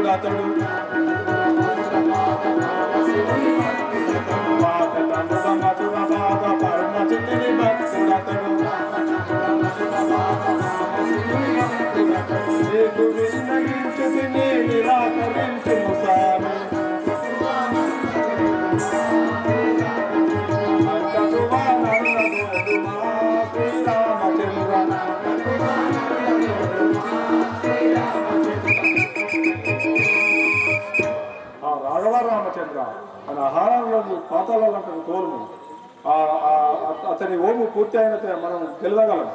భక్తుడు అతడు మధుర బాధ పరమచితిని భక్తుడు అతడు నీకు విన్నగించు నీ నిరాకరించు సామి రామచంద్ర మన ఆహారంలో పాతాలలో తోలుము అతని ఓము పూర్తి అయిన మనం గెలవజాలం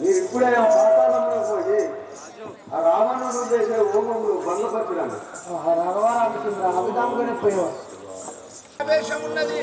మీరు ఇప్పుడే ఆ పాతాళంలో పోయి ఆ రావణుడు చేసే ఓమములు భంగపరచడం రాఘవరామచంద్ర అభిధాముగానే పోయేవారు ఉన్నది.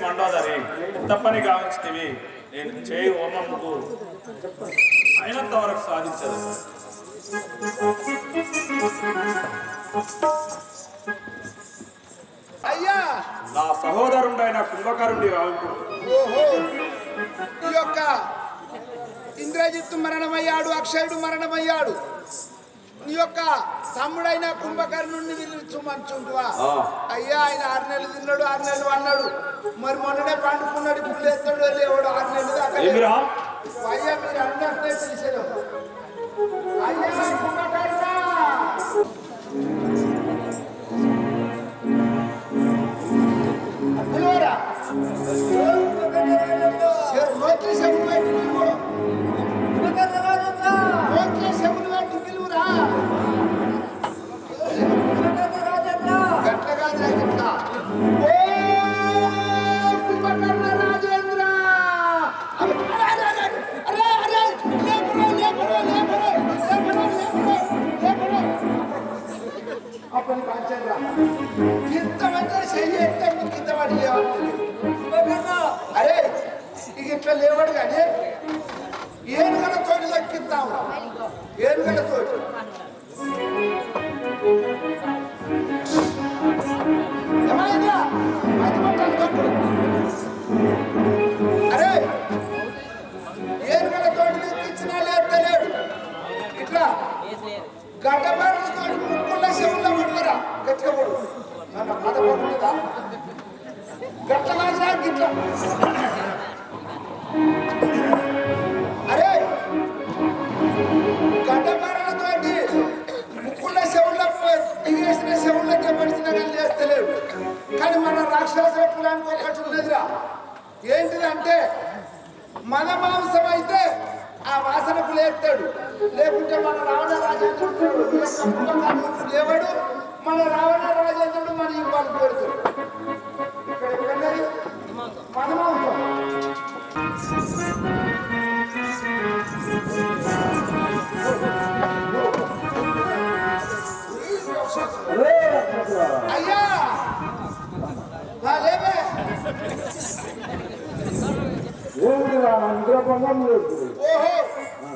మండోదరి తప్పని గావించితివి నేను చేయి హోమముకు అయినంత వరకు సాధించదు. అయ్యా నా సహోదరుడైన కుంభకరుడి రావుడు ఈ యొక్క ఇంద్రజిత్తు మరణమయ్యాడు, అక్షయుడు మరణమయ్యాడు. నీ యొక్క తమ్ముడైన కుంభకర్ణుడిని పిలుచుమంటుంటువా? అయ్యా ఆయన 6 నెలలు తిన్నాడు, 6 నెలలు అన్నాడు. మరి మొన్ననే పండుకున్నాడు, ఇప్పుడు లేస్తాడు లేవాడు. 6 నెలలు దాకా అయ్యా మీరు అన్నట్టే తెలిసేది. అయ్యా కుంభకర్ణ పిలువరా అరే ఇక ఇట్లా లేవాడు కానీ ఏనుగల తోటి దక్కిస్తాము. ఏనుగల తోటి ఏమైందా అది పట్టాలి తప్పుడు. అరే ఏనుగల తోటి దక్కించినా లేపుతలేడు. ఇట్లా గడ్డబారులతో ముక్కుల శివుల్లో పడతారా గట్టిగా పడు నన్ను బాధపడుతుందా గట్ల గిట్ల అరే గడ్డపారలతోటి ముక్కుల చెవులకు దిగేసిన చెవులకే పడిచిన కానీ చేస్తలేడు. కానీ మన రాక్షసుల కులానికి ఒకటి ఉన్నదిరా. ఏంటిదంటే మన మాంసం అయితే ఆ వాసనకు లేస్తాడు, లేకుంటే మన రావణ రాజేంద్రుడు లేవడు, మన రావణ రాజేంద్రుడు మన ఇవ్వాలి పెడతాడు. ఇక్కడ ఎక్కడన్నది మన మాంసం. అయ్యా లేవే నిద్రభంగం లేదు. ఓహో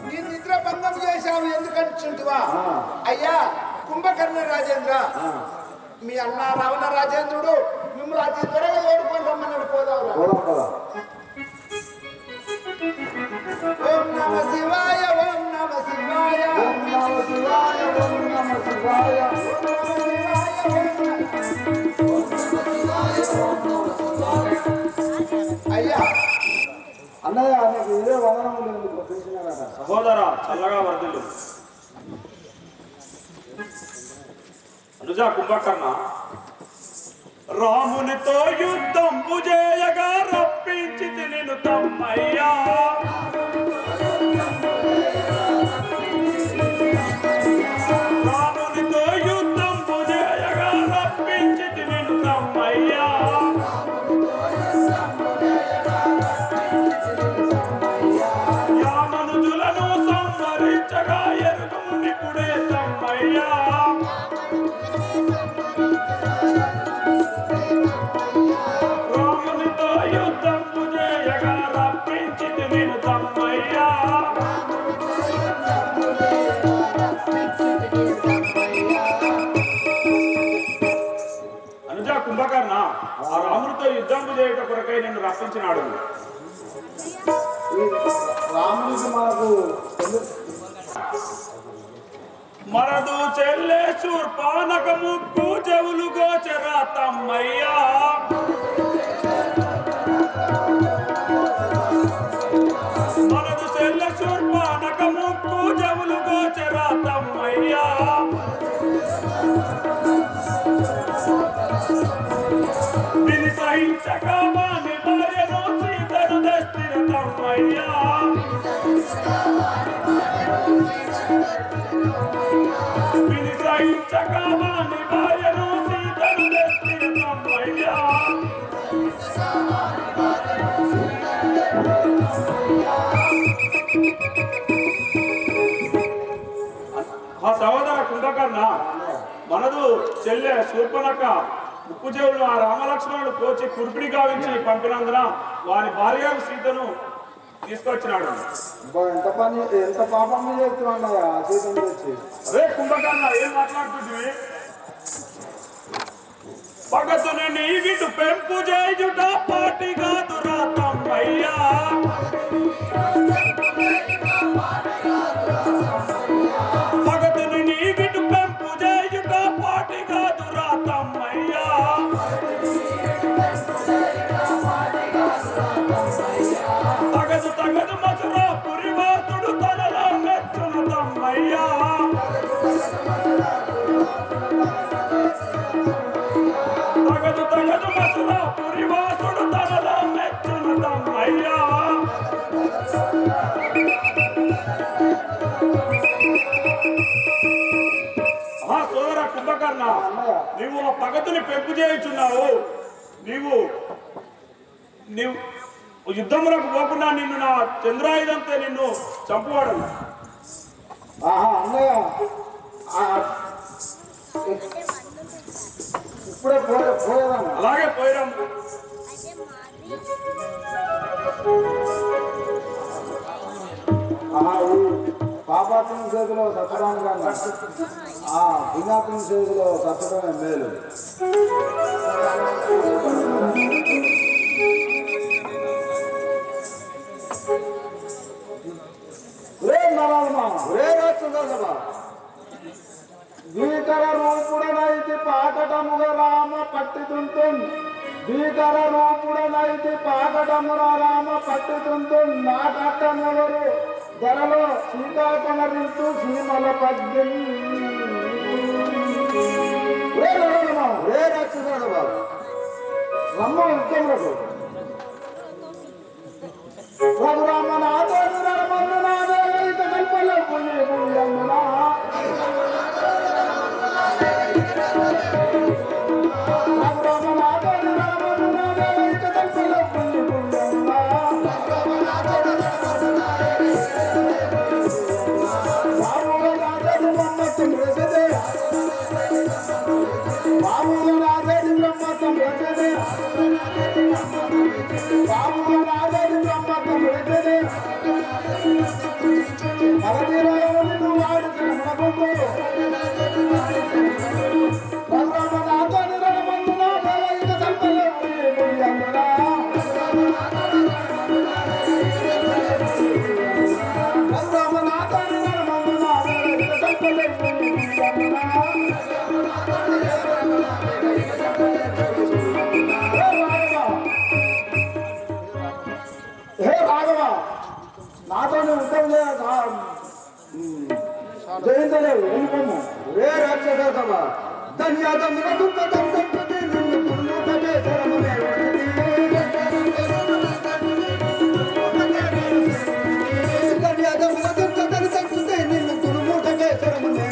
నీ నిద్ర భంగం చేశావు ఎందుకంటుంటివా? అయ్యా కుంభకర్ణ రాజేంద్ర, మీ అన్న రావణ రాజేంద్రుడు మిమ్మల్ని అతి త్వరగా ఓడుకొని రమ్మన్నాడు. పోదాం. ఓం నమ శివాయ, ఓం నమ శివాయ, ఓం నమ శివాయ, ఓం నమ శివాయ, అయ్యా అన్నయ్య నీకు ఇదే వదనం లేదు తెలిసినారా? సహోదర చల్లగా వర్ధిల్లు. అనుజ కుంభకర్ణ, రామునితో యుద్ధం చేయగా రప్పించి నిన్ను తమ్మయ్యా. రామునితో యుద్ధం చేయగా రప్పించి నిన్ను తమ్మయ్యా. యామనుజులను సంహరించగా ఎరుగు నిపుడే తమ్మయ్యా. రామునితో యుద్ధం చేయగా రప్పించి నిన్ను తమ్మయ్యా. అనుజ కుంభకర్ణ, ఆ రామునితో యుద్ధం చేయట కొరకై నిన్ను రప్పించినాడు. రామునికి మనకు మరదు చెల్లె శూర్పానక ముక్కు చెవులు గోచరా తమ్మయ్యా. మరదు చెల్లె శూర్పానక ముక్కు చెవులు గోచరా తమ్మయ్యా. విని సహించక వాని భార్యను సీతను దస్తిర తమ్మయ్యా. విని సహించక వాని భార్యను సీతను దస్తిర తమ్మయ్యా. ఆ సహోదర కుంభకర్ణ, మనదు చెల్లె శూర్పణఖ ముక్కు చెవులు ఆ రామలక్ష్మణుడు కోచి కుర్పిడి గావించి పంపినందున వారి భార్య సీతను తీసుకొచ్చినాడు. ఎంత పాపం చేస్తున్నాడయ్యా సీతం వచ్చి. అదే కుంభకర్ణ, ఏం మాట్లాడుతుంది? పగతుని నీ విటు పెంపు చేయుట పాటి కాదురా తమ్మయ్యా. పగతుని నీ విటు పెంపు చేయుట పాటి కాదురా తమ్మయ్యా. తగదు తగదు మసురా పురివాసుడు తనలా మెచ్చును తమ్మయ్యా. తగదు తగదు మసురా పురివాసుడు తనలా మెచ్చును తమ్మయ్యా. సోదర కుంభకర్ణ, నీవు ఆ పగతుని పెంపు చేయుచున్నావు. నీవు యుద్ధములకు పోకుండా నిన్ను నా చంద్రాయుధంతో నిన్ను చంపువాడు. అన్నయ్య ఇప్పుడే పోయేదాన్ని. అలాగే పోయిరాం. పాపాత్మ చేతిలో సత్తడానికన్నా పుణ్యాత్మ చేతిలో సత్తడమే మేలు. భీకర రూపుడనైతి పాకటముగ రామ పట్టితుంటుంది భీకర రూపుడనైతి పాకటమున రామ పట్టుతుంటూ నాటట్టమెవరు ధరలో శ్రీకాకుళరింటూ సీమల పద్యం రమ్మ ఉద్యములకు రఘురామనాథ రమణనాథ కల్పల పుణ్య పుణ్యమునా నాతోనే ఉత్తరం జయించలేవు వెళ్ళిపోము రే రాక్షసమా ధన్యదమున దుఃఖం తప్పది నిన్ను పుణ్యమే శరమునే ధన్యదమున దుఃఖం తప్పది నిన్ను పుణ్యమే శరమునే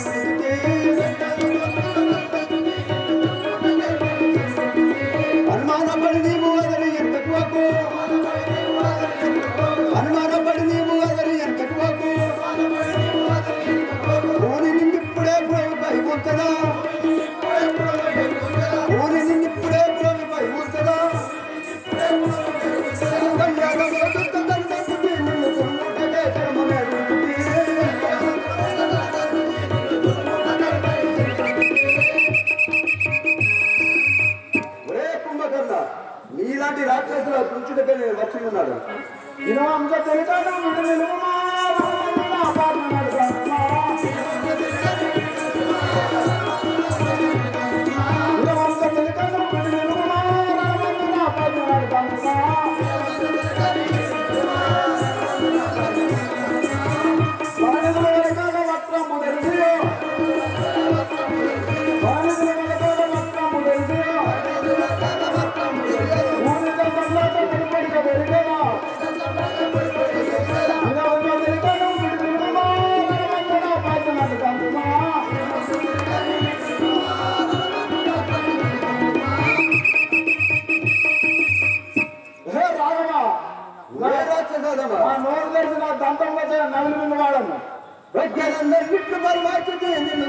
అనుమానపడి నీవు అదరి ఎంతకు అనుమానపడి నీవు అదరి ఎంతకు ఊరి నిన్నిప్పుడే భయపై ఉంచదా ఊరి నిన్నిప్పుడే భయపై ఉంచదా నీలాంటి రాక్షసుల తుంచుడిపై నేను వచ్చి ఉన్నాడు ఇదంత తెలుతాను నోరు తెలిసి నా దంతంలో నవ్వులు మింగు వాడను ప్రజ్ఞలందరికీ పరిమార్చితే నిన్ను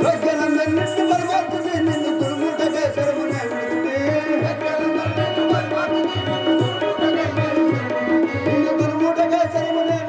ప్రజ్ఞలందరికీ పరిమార్చితే నిన్ను తురుముటకే శరమునే నిన్ను తురుముటకే శరమునే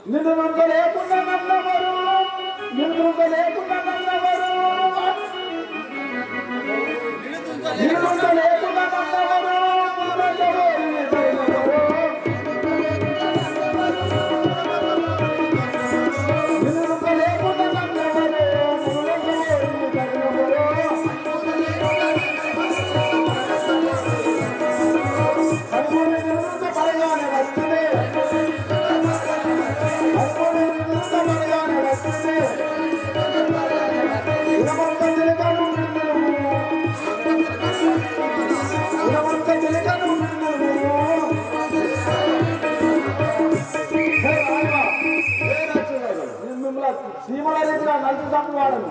నిన్ను లేకుండా నన్నవరు నిన్ను లేకుండా నన్నవరు నిన్ను లేకుండా నన్నవరు నిన్ను లేకుండా నన్నవరు పరగానే వస్తుంది సీమల రీతిగా నలుపు చంపువాడను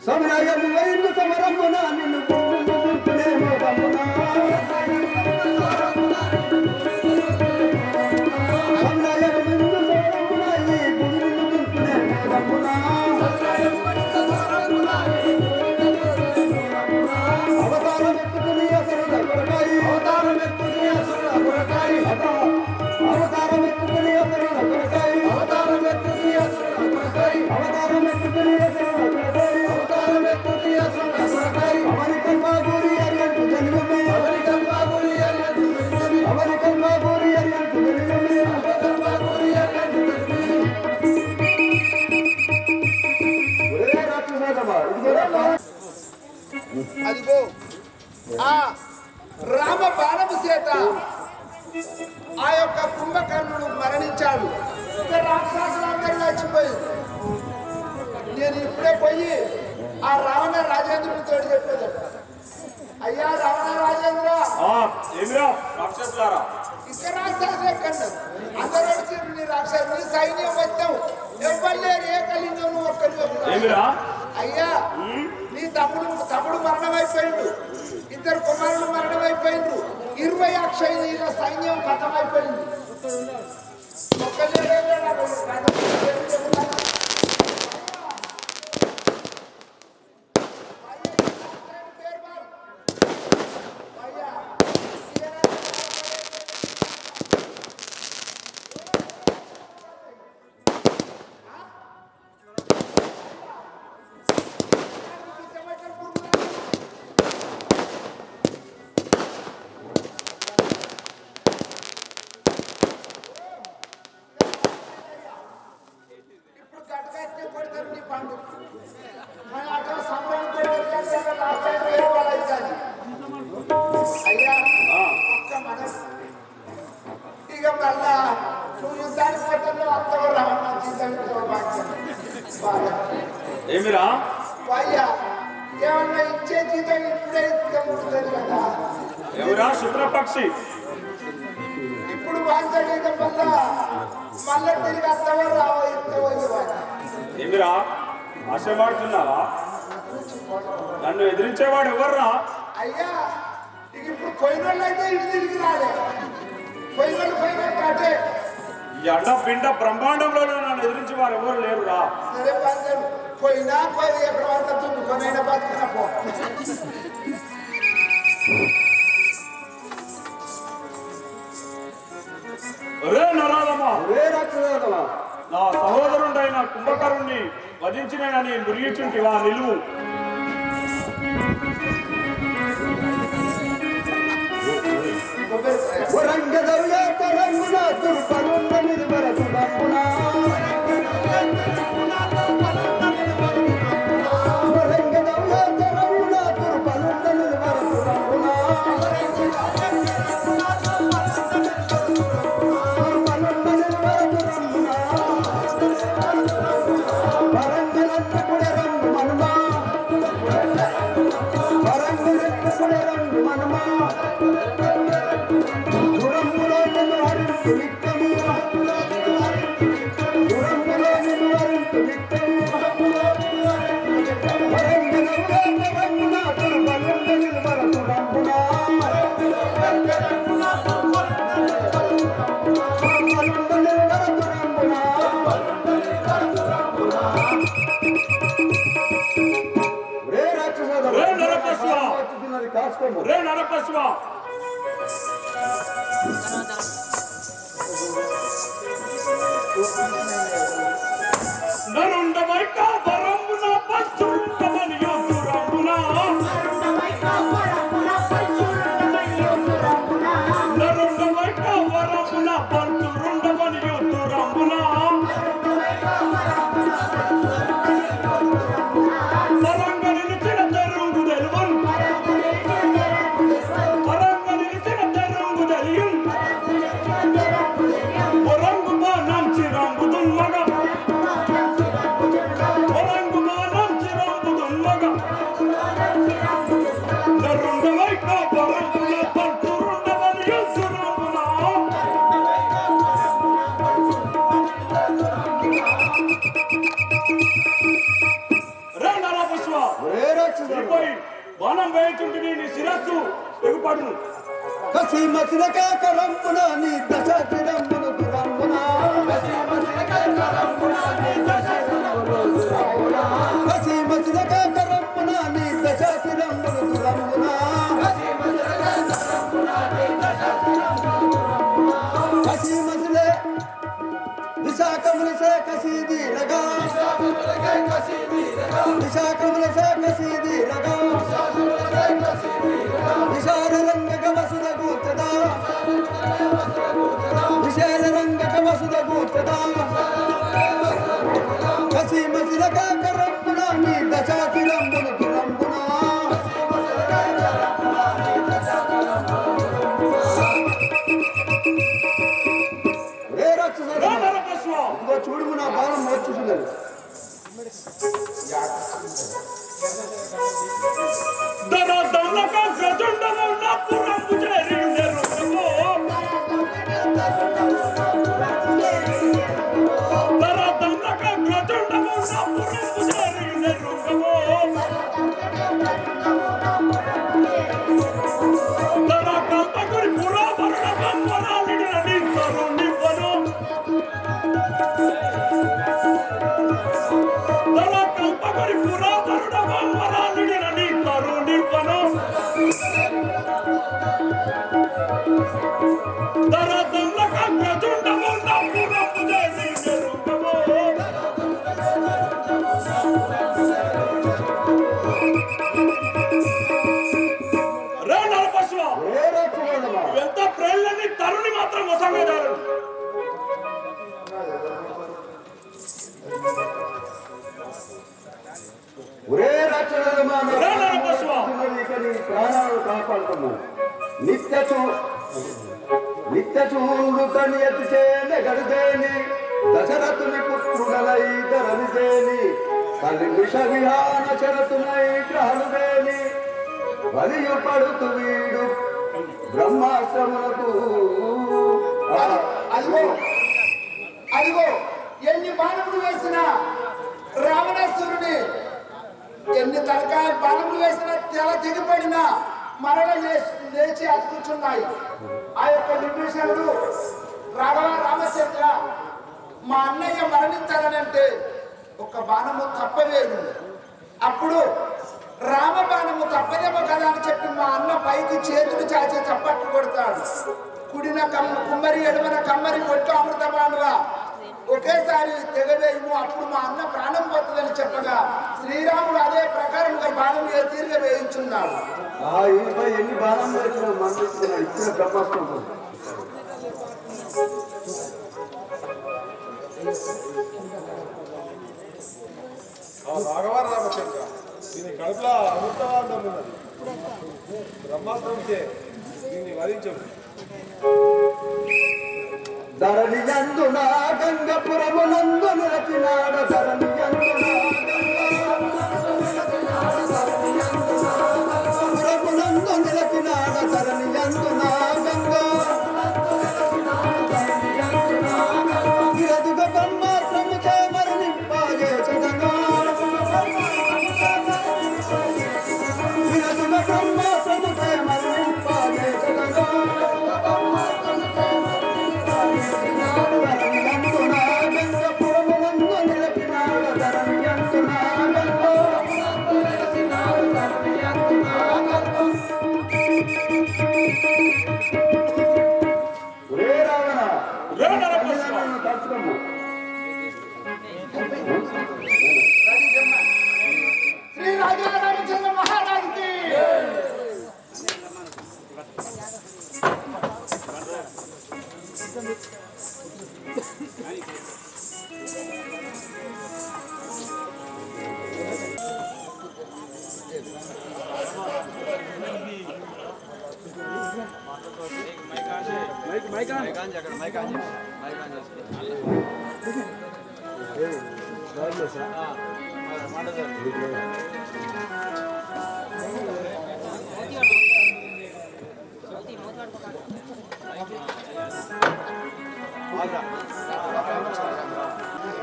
సమరము వైపు సమరమున నిన్ను ఆ రామ బాణము చేత ఆ యొక్క కుంభకర్ణుడు మరణించాడు. ఇంకా రాక్షసులందరూ చచ్చిపోయారు. నేను ఇప్పుడే పోయి ఆ రావణ రాజేంద్రుడితో చెప్పేది, అయ్యా రావణ రాజేంద్ర, ఏమిరా రాక్షసులారా, ఇక రాక్షసులు ఎక్కన్నారు, అందరూ వచ్చిండ్రు. నీ రాక్షసు నీ సైన్యం మొత్తం ఎవ్వలేరు, ఏకలింగం నువ్వు ఒక్కరి. ఏమిరా అయ్యా నీ తమ్ముడు మరణమైపోయిండు, ఇద్దరు కుమారులు మరణమైపోయిండ్రు, 20 అక్షయుల సైన్యం గతమైపోయింది. ఇక మళ్ళా నువ్వు యుద్ధానికి పోతాను అత్తగా రావణ ఏమిరా అయ్యా ఏమన్నా ఇచ్చే జీతం ఇప్పుడే ఉంటుంది కదా. ఏమిరా శుక్రపక్షి, ఇప్పుడు వాంచడం వల్ల మళ్ళీ తిరిగి అత్తగా రావ ఇస్తావో. ఏమిరా ఆశమాడుతున్నావా? నన్ను ఎదిరించేవాడు ఎవర్రా? అయ్యా ఇక ఇప్పుడు పోయిన అయితే ఇటు తిరిగి రాలే, పోయినట్టు అంటే ఈ అండ పిండ బ్రహ్మాండంలో నన్ను ఎదిరించి వారు ఎవరు లేరురా. సరే పంచం పోయినా పోయి ఎక్కడ అంత తుండుకొనైనా బతుకున్నా పో. ఒరే నరాలమ్మా, రాక్షసులమ్మా, నా సహోదరుడైన కుంభకరుణ్ణి వధించినని మురిగిచుంటివా? నిలువు. వరంగదవుల తరంగున తుర్పనున్న నిర్మరసుడమ్మునా, వరంగదవుల తరంగున తుర్పనున్న నిర్మరసుడమ్మునా, పనున్న నిర్మరసుడమ్మునా, వరంగలంత కుడరంగు మనుమా, వరంగలంత కుడరంగు మనుమా, రే నరపశువ, నరుండవైక వరమున పచ్చుండమని యోగురమున, నరుండవైక వరమున పచ్చురుండమని యోగురమున, వరంగ నిలిచిన తెరుంగు తెలువన్, వరంగ నిలిచిన తెరుంగు తెలియన్, వరంగు బాణం చిరంగు దున్మగ, వరంగు బాణం చిరంగు దున్మగ, నరుండవైక వరమున పచ్చురుండమని యోగురమున. రే నరపశువ, పోయి బాణం వేయుచుంటివి, నీ శిరస్సు తెగుపడును. కసి మసిలక కరంపున నీ దశ చిరంబును దురంబున, కసి మసిలక కరంపున నీ దశ చిరంబును దురంబున, కసి మసిలక కరంపున నీ దశ చిరంబును దురంబున, కసి మసిలక కరంపున నీ దశ చిరంబును దురంబున, కసి మసిలే విశాఖములసే కసీది రగా, విశాఖములకే కసీది రగా, విశాఖములసే కసీది రగా, విశాఖములకే కసీది రగా, విశాల రంగక వసుద గూతదా, విశాల రంగక వసుద గూతదా, కసి మసిలక కరంపున నీ దశ చిరంబును దురంబున, కసి మసిలక చూడుము నా బాణం వచ్చుతున్నది. దరదల్లక గజుండము నా పురంబు చేరిందెరు దరదల్లక గజుండము నా పురంబు చేరిందెరు దరకంపకుడి పురావరణ కంపనాలిడిన నీ కరుణివ్వను దరకంపకుడి పురావరణ కంపనాలిడిన నీ కరుణివ్వను దరదల్లక గజుండము నా పురంబు చేరిందెరు ఎంత ప్రేళ్ళని తరుణి మాత్రం మోసమేదారు ఒరే రాక్షసులమా, ప్రాణాలు కాపాడుతున్నాను. నిత్య చూడు కనియతి చేనే గడిదేని దశరథుని పుత్రుడలై ధరనిదేని కలి విష విహాన చరతునై గ్రహణుదేని బలియు పడుతు వీడు బ్రహ్మాశ్రములకు. అదిగో అదిగో ఎన్ని బాణములు వేసినా రావణాసురుని ఎన్ని తలకాయ బాణములు వేసినా తెల తెగిపడినా మరణ లేచి అతుకుతున్నాయి. ఆ యొక్క విభీషణుడు రాఘవ రామచంద్ర మా అన్నయ్య మరణించాలనంటే ఒక బాణము తప్పలేదు. అప్పుడు రామ బాణము తప్పదేమో కదా అని చెప్పి మా అన్న పైకి చేతులు చాచి చప్పట్లు కొడతాడు. కుడిన కుమ్మరి ఎడమన కమ్మరి కొట్టు అమృత బాణువా ఒకేసారి తెగవేయము, అప్పుడు మా అన్న ప్రాణం పోతుందని చెప్పగా శ్రీరాముడు అదే ప్రకారంగా బాణం తీరుగా వేయించున్నాడు. ఎన్ని బాణం వేసిన మరణిస్తున్నాడు ఇచ్చిన బ్రహ్మాస్త్రం. రాఘవ రామచంద్ర దీని కడుపులో అమృతవాదం ఉన్నది. బ్రహ్మాస్త్రం చే దీన్ని వరించవు. ధరణి యందున గంగపురమునందు నిలచినాడ ధరణి యందున పురమునందు నిలచినాడ ధరణి యందున గంగ బ్రహ్మాశ్రము చే మరణింపాగే చదగా బ్రహ్మాశ్రము చే మరణింపాగే చదగా శ్రీ రాజా రామచంద్ర మహారాజుకి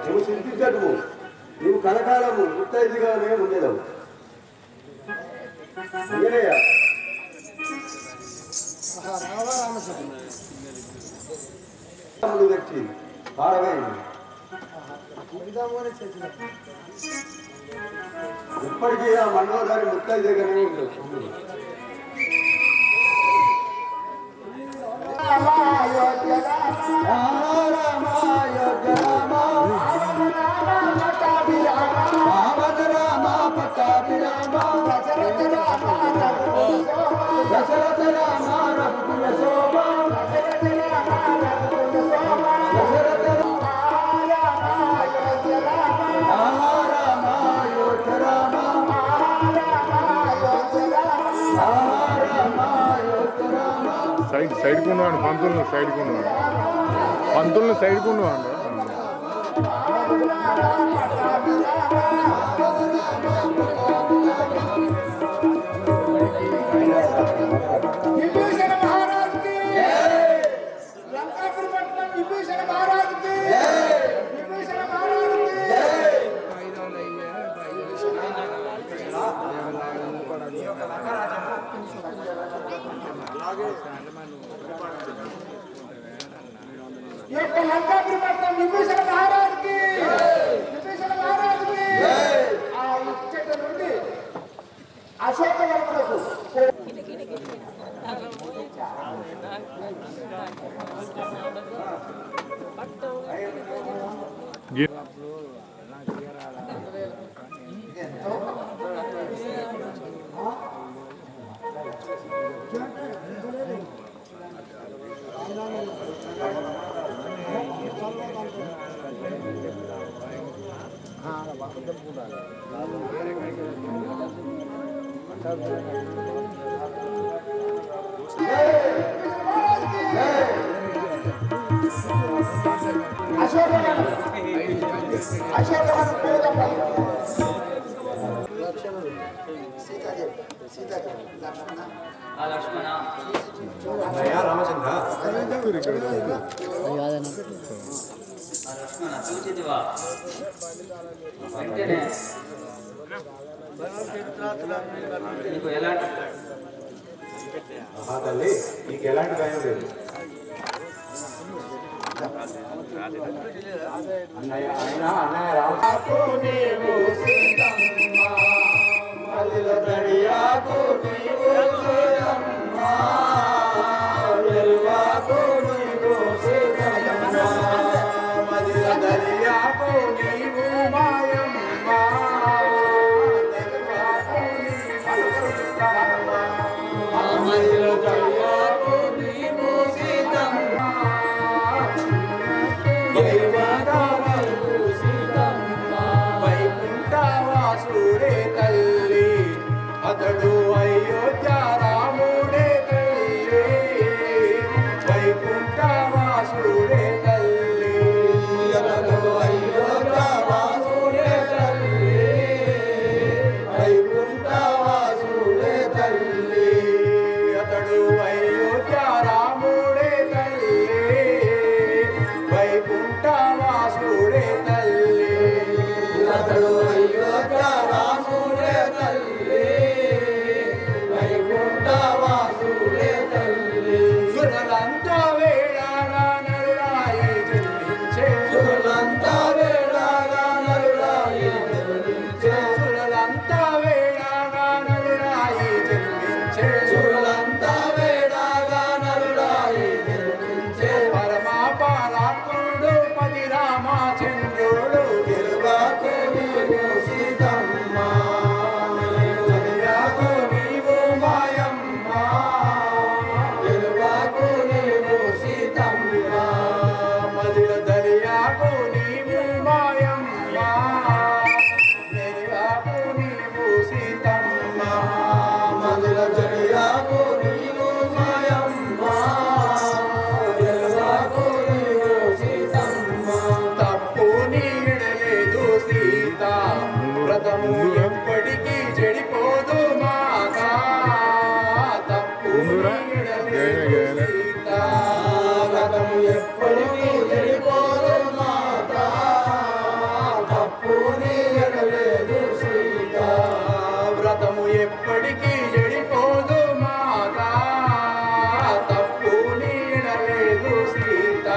నువ్వు చింతించకు, నువ్వు కలకాలము ముత్తైదుగానే ఉండేదవు. తెచ్చి పారవేయండి. ఇప్పటికీ ఆ మండలదారి ముత్తైదు దగ్గరనే ఉండదు. దశరథ రామ రఘుకుల శోభ సైడ్ కొన్నాడు పంతులను సైడ్ కొన్నాడు విభీషణ మహారాజుకి లంకాపురి పట్టణం విభీషణ మహారాజుకి విభీషణ మహారాజుకి ఈ యొక్క లంకాపురి పట్టణం విభీషణ మహారాజుకి విభీషణ మహారాజుకి ఆ ఇచ్చట నుండి అశోకవనములకు రామచంద్ర లక్ష్మణ చూచితివా వెంటనే నీకు ఎలాంటి తల్లి నీకు ఎలాంటి భయం లేదు. అన్నయ్య అతడు అయోధ్య రాముడే తల్లి వైకుంఠవాసుడే తల్లి అతడు అయోధ్య వాసుడే తల్లి వైకుంఠవాసుడే తల్లి అతడు అయోధ్య రాముడే తల్లి వైకుంఠవాసుడే తల్లి అతడు అయోధ్య రాముడే తల్లి సురలంతా వేళాగా నరుడాయి జన్మించే సురలంతా వేళాగా నరుడాయి జన్మించే సురలంతా వేళాగా నరుడాయి జన్మించే సురలంతా వేళాగా నరుడాయి జన్మించే పరమాపారాత్ముడు పది రామచంద్రుడు తిరువాకుని సీతమ్మ ఎప్పటికీ చెడిపోదు మాతా తప్పు వ్రతము ఎప్పటికీ చెడిపోదు మాతా తప్పు నీడలేదు సీత వ్రతము ఎప్పటికీ చెడిపోదు మాతా తప్పు నీడలేదు సీత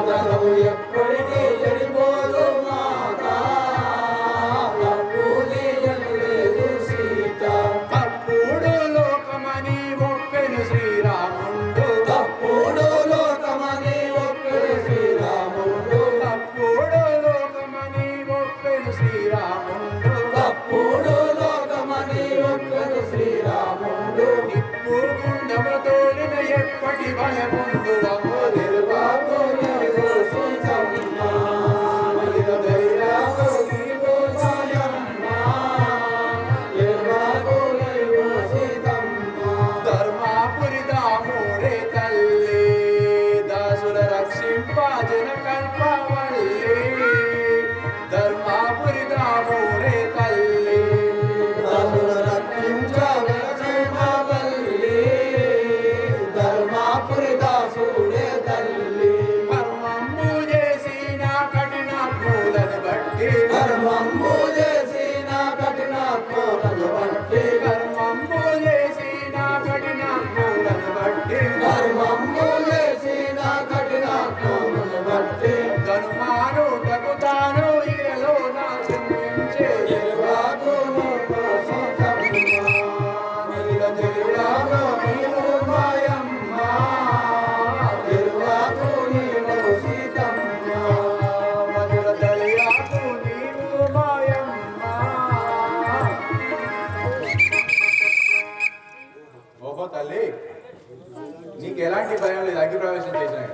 వ్రతము ఎప్పటికీ చెడిపోదు మాతా తప్పుడు లోకమని ఒప్పెను శ్రీరాముడు తప్పుడు లోకమని ఒప్పెను శ్రీరాముడు తప్పుడు లోకమని ఒప్పెను శ్రీరాముడు తప్పుడు లోకమని ఒప్పెను శ్రీరాముడు నిప్పు గుండము తోలిన ఎప్పటి భయముందు అమ్మో తెలుబాబు ధర్మాపురి దాముడే తల్లి దాసుల రక్షింప జన కల్పవల్లి మధురాలో నీవు మాయమ్మ తిరువాకు నీవు సీతమ్మ మధుర దళయాకు నీవు మాయమ్మ. ఓహో తల్లి, నీకు ఎలాంటి భయం లేదు అగ్ని ప్రవేశం చేసినా.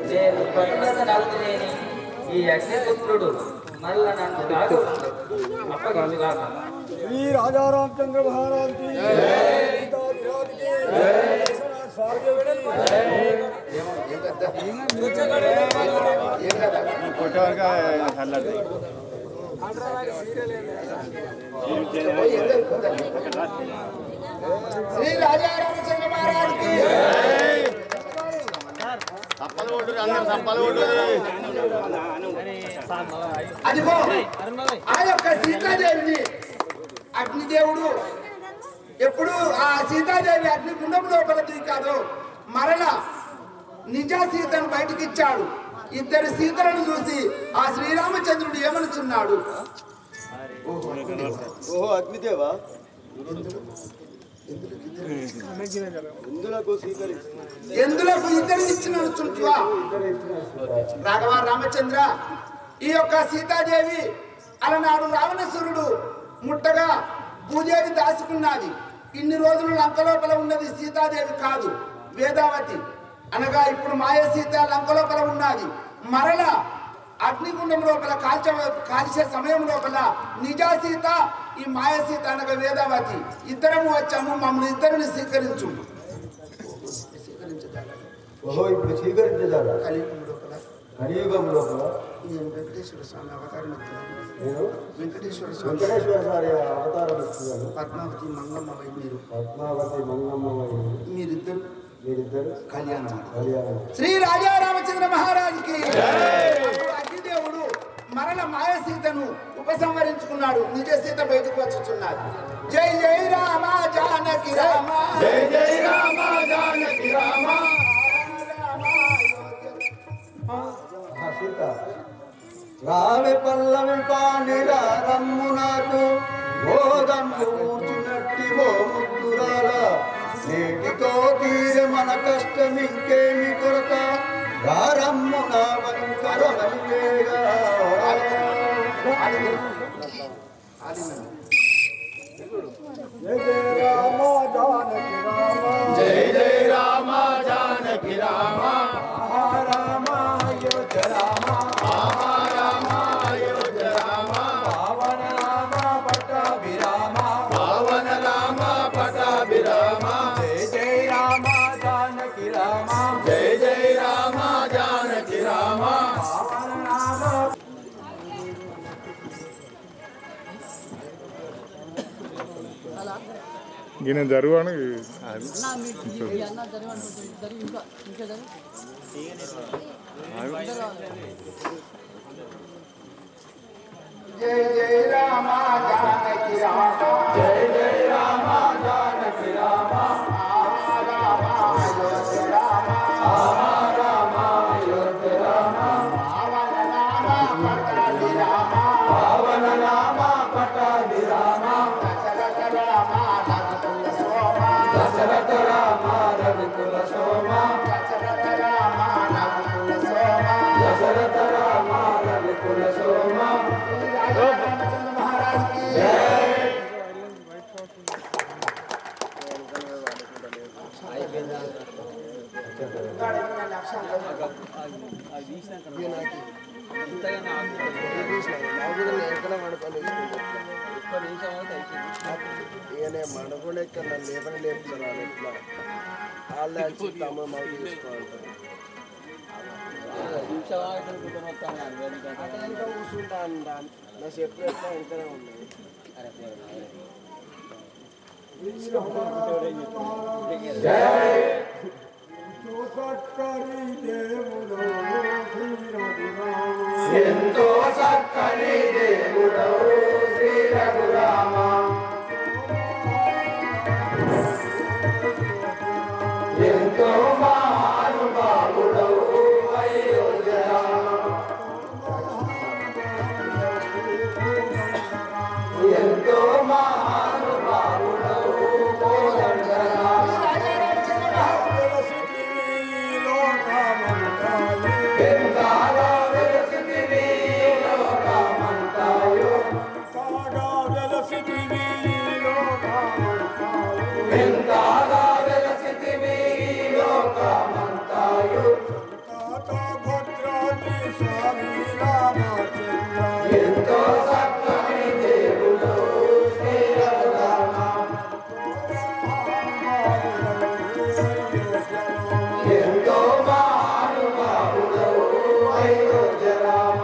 నేను పట్టుదలలేని ఈ అగ్నిపుత్రుడు మళ్ళా నన్ను కాదు అప్పగించుగాక. శ్రీ రాజా రామచంద్ర మహారాజ్ की శ్రీ రాజా రామచంద్ర మహారాజ్ కి అదిగో ఆ యొక్క సీతాదేవిని అగ్నిదేవుడు ఎప్పుడు ఆ సీతాదేవి అగ్ని గుండం లోపల కాదు మరల నిజ సీతను బయటికి ఇచ్చాడు. ఇద్దరు సీతలను చూసి ఆ శ్రీరామచంద్రుడు ఏమనుచున్నాడు? ఓహో అగ్నిదేవా ఎందులకు ఇద్దరు ఇచ్చినవా రాఘవ రామచంద్ర? ఈ యొక్క సీతాదేవి అలనాడు రావణసురుడు ముట్టగా భూదేవి దాచుకున్నది. ఇన్ని రోజులు లంక లోపల ఉన్నది సీతాదేవి కాదు, వేదావతి అనగా ఇప్పుడు మాయ సీత లంక లోపల ఉన్నది. మరల అగ్నిగుండం లోపల కాల్చే సమయం లోపల నిజా సీత ఈ మాయ సీత అనగా వేదావతి ఇద్దరము వచ్చాము, మమ్మల్ని ఇద్దరిని స్వీకరించు. ఓహో ఇప్పుడు స్వీకరించేదారా కలియుగం లోపల కలియుగం లోపల నేను వెంకటేశ్వర స్వామి అవతారం ఎత్తున్నాను. నేను వెంకటేశ్వర స్వామి వెంకటేశ్వర సారి అవతారం ఇస్తున్నాను. పద్మావతి మంగమ్మ వై మీరు పద్మావతి మంగమ్మ మీరిద్దరు మీరిద్దరు కళ్యాణం. కళ్యాణం. శ్రీ రాజా రామచంద్ర మహారాజుకి అగ్నిదేవుడు మరల మాయ సీతను ఉపసంహరించుకున్నాడు. నిజ సీత బయటకు వచ్చుచున్నాడు. జై జై రామ జానకి రామ జై జై రామ జానకి రామ. సీత రావి పల్లవి పానిరా రమ్ము నాకు ఓదమ్ము కూర్చున్నట్టి ఓ ముద్దురాల నేటితో తీరే మన కష్టం ఇంకేమి కొరత రారమ్ము నా వంకరమలివేగా. జై జై రామ జానకి రామ జై జై రామ జానకి రామ రామ అయోధ్య రామ రామ అయోధ్య రామ పావన రామ పట్టాభిరామ పావన రామ పట్టాభిరామ జై జై రామ జానకి రామ జై జై రామ జానకి రామ పావన రామ. ఈయన జరువాను జై జై రామ జానకి రామ జై జై రామ జానకి రామ రామ అయోధ్య రామ రామ అయోధ్య రామ పావన నామ పట్టాభి రామ పావన నామ పట్టాభి రామ దశరథ రామ రఘుకుల సోమ దశరథ రామ రఘుకుల సోమ మనకుండా ఇక్కడ నన్ను లేపని లేపుతాను ఎట్లా వాళ్ళు వచ్చి తమ్ముడు మాకు తీసుకోవాలంటారు కూర్చుంటా అంట నా చెప్పు ఎట్లా వెళ్తూనే ఉన్నాయి ఎంతో చక్కని దేవుడవు శ్రీ రఘురామ ఎంతో మహానుభావుడవు అయోధ్యరామ ఎంతో మహానుభావుడవు కోదండరామ ఎంతగా వెలసితివి లోకమంతాయు ఎంతగా వెలసితివి లోకమంతాయు ఎంతో చక్కని దేవుడు శ్రీ రఘురామ ఎంతో మహానుభావుడవు అయోధ్యరామ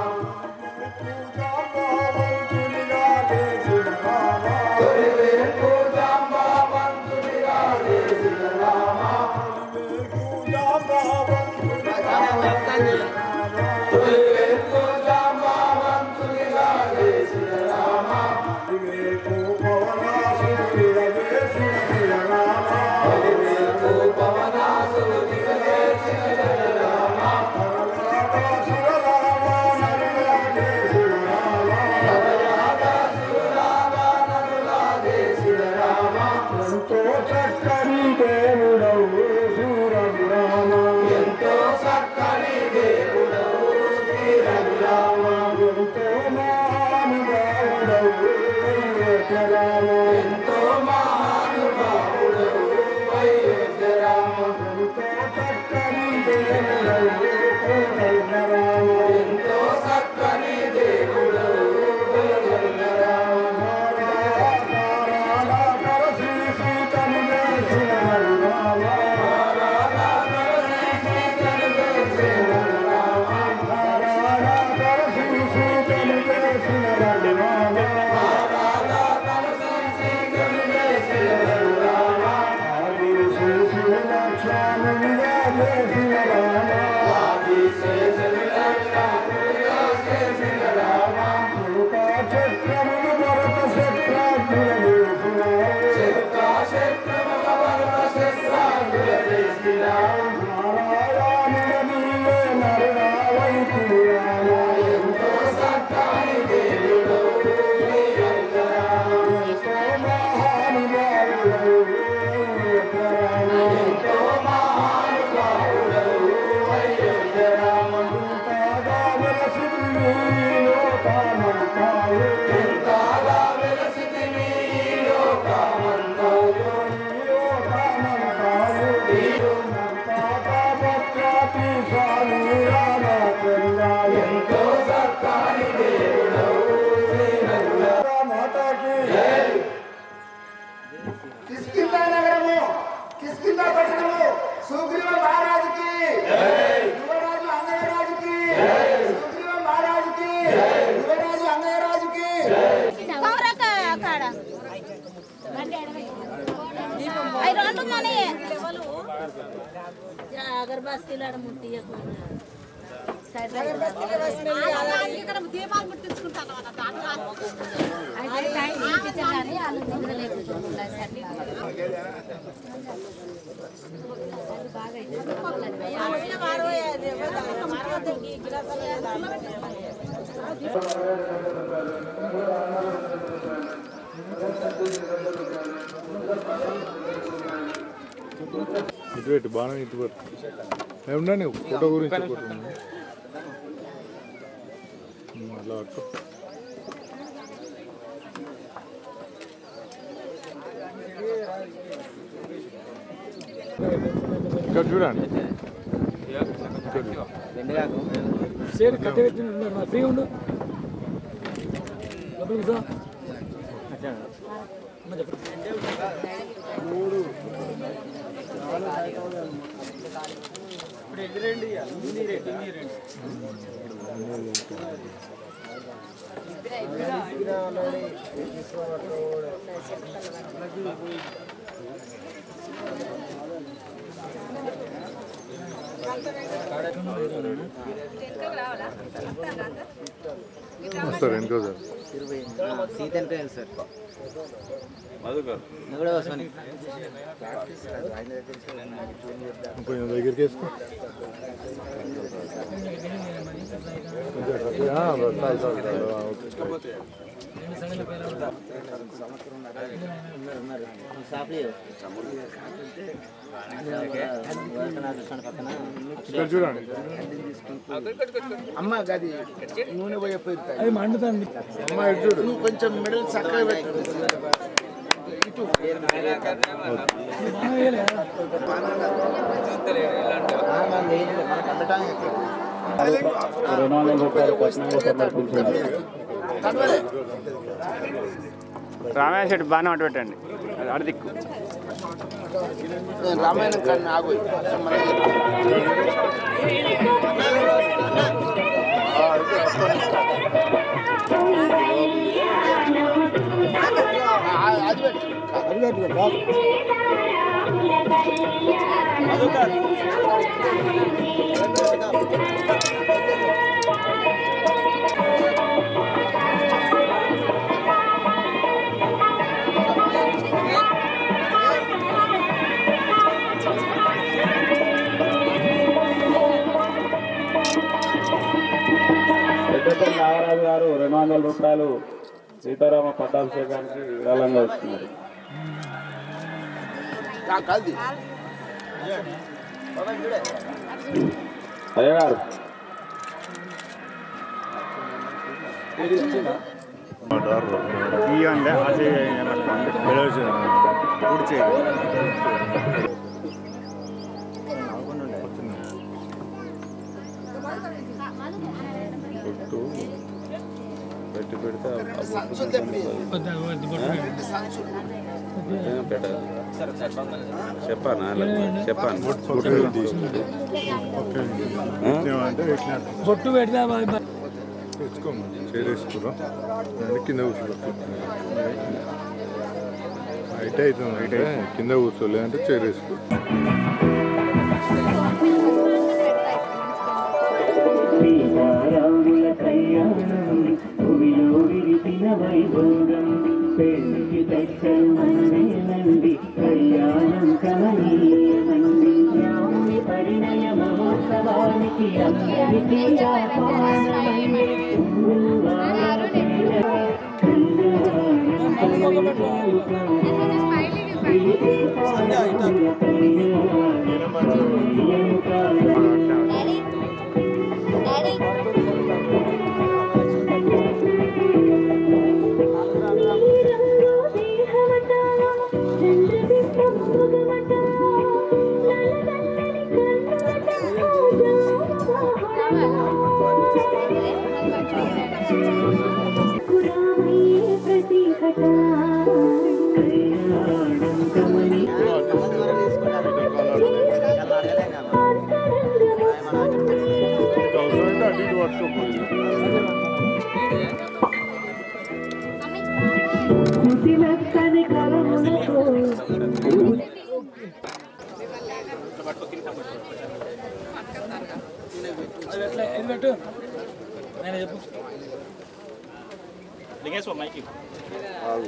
తొలివేల్పు జాంబవంతునిగా చేసిన రామ తొలివేల్పు జాంబవంతునిగా చేసిన రామ తొలివేల్పు పవనాసురునిగా చేసిన రామ నరులాగా చేసిన రామ ఎంతో చక్కని దేవుడవు శ్రీ రఘురామ ఎంతో మహానుభావుడవు అయోధ్యరామ ఎంతో చక్కని దేవుడవు కోదండరామ ఎంతో చక్కని దేవుడు శ్రీ రఘురామ ఎంతో మహానుభావుడవు అయోధ్యరామ ఎంతగా వెలసితివి లోకమంతాయు ఎంతో చక్కని దేవుడవు శ్రీ రఘురామ కిష్కిందా నగరము కిష్కిందా పట్టణము సుగ్రీవ మహారాజుకి యువరాజు అంగరాజుకి సుగ్రీవ మహారాజుకి యువరాజు అంగరాజుకి అగరబస్తీలు ముట్టి దీపాలు ముట్టించుకుంటాను ఇటు బాగా ఇటు ఏమన్నా ఫోటో గురించి అలా ఇక్కడ చూడండి ఫ్రీ ఉండు సార్ వెనుక సార్ కొంచెం దగ్గరికి వేసుకో ఇక్కడ చూడండి అమ్మ గది నూనె పోయే అది మండుతుంది అమ్మ ఇటు చూడు నువ్వు కొంచెం మిడిల్ చక్కగా పెట్టు రామయ్య చెట్టు బాగానే అటు పెట్టండి అడిదిక్కు రామాయణం కానీ ఆగు అది పెట్టు నాగరాజు గారు 200 రూపాయలు సీతారామ పట్టాభిషేకానికి విరాళంగా ఇస్తున్నారు. అయ్యగారు పెట్టి పెడితే చెప్పాను బొట్టు పెడతా తెచ్చుకోమని చేరేసుకురా కింద కూర్చో హైట్ అవుతుంది అంటే కింద కూర్చో లేదంటే చేరేసుకో సీతారాముల కళ్యాణం భూమిలో విరిసిన వైభోగం పెళ్లికి దగ్గరు మనమేనండి కళ్యాణం కమనీయమండి రాముని పరిణయ మహోత్సవానికి అందరికీ ఆహ్వానమండి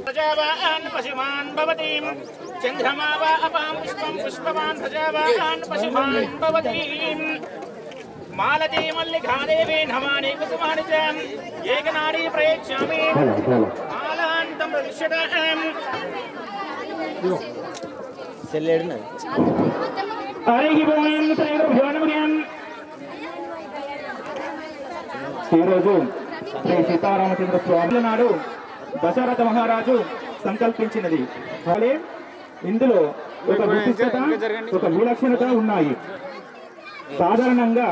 ప్రజావాన్ పశుమాన్ భవతీం చంద్రమా వా అపాం పుష్పం పుష్పవాన్ ప్రజావాన్ పశుమాన్ భవతీం మాలతీ మల్లికాదేవి నమాని కుసుమాని చ ఏకనాడీ ప్రయచ్ఛామి మాలాంతం ప్రవిశ్యతాం హరి ఓం శ్రీ గురుభ్యో నమః. ఈరోజు శ్రీ సీతారామచంద్ర స్వామి నాడు దశరథ మహారాజు సంకల్పించినది. ఇందులో ఒక విశిష్టత, ఒక విలక్షణత ఉన్నాయి. సాధారణంగా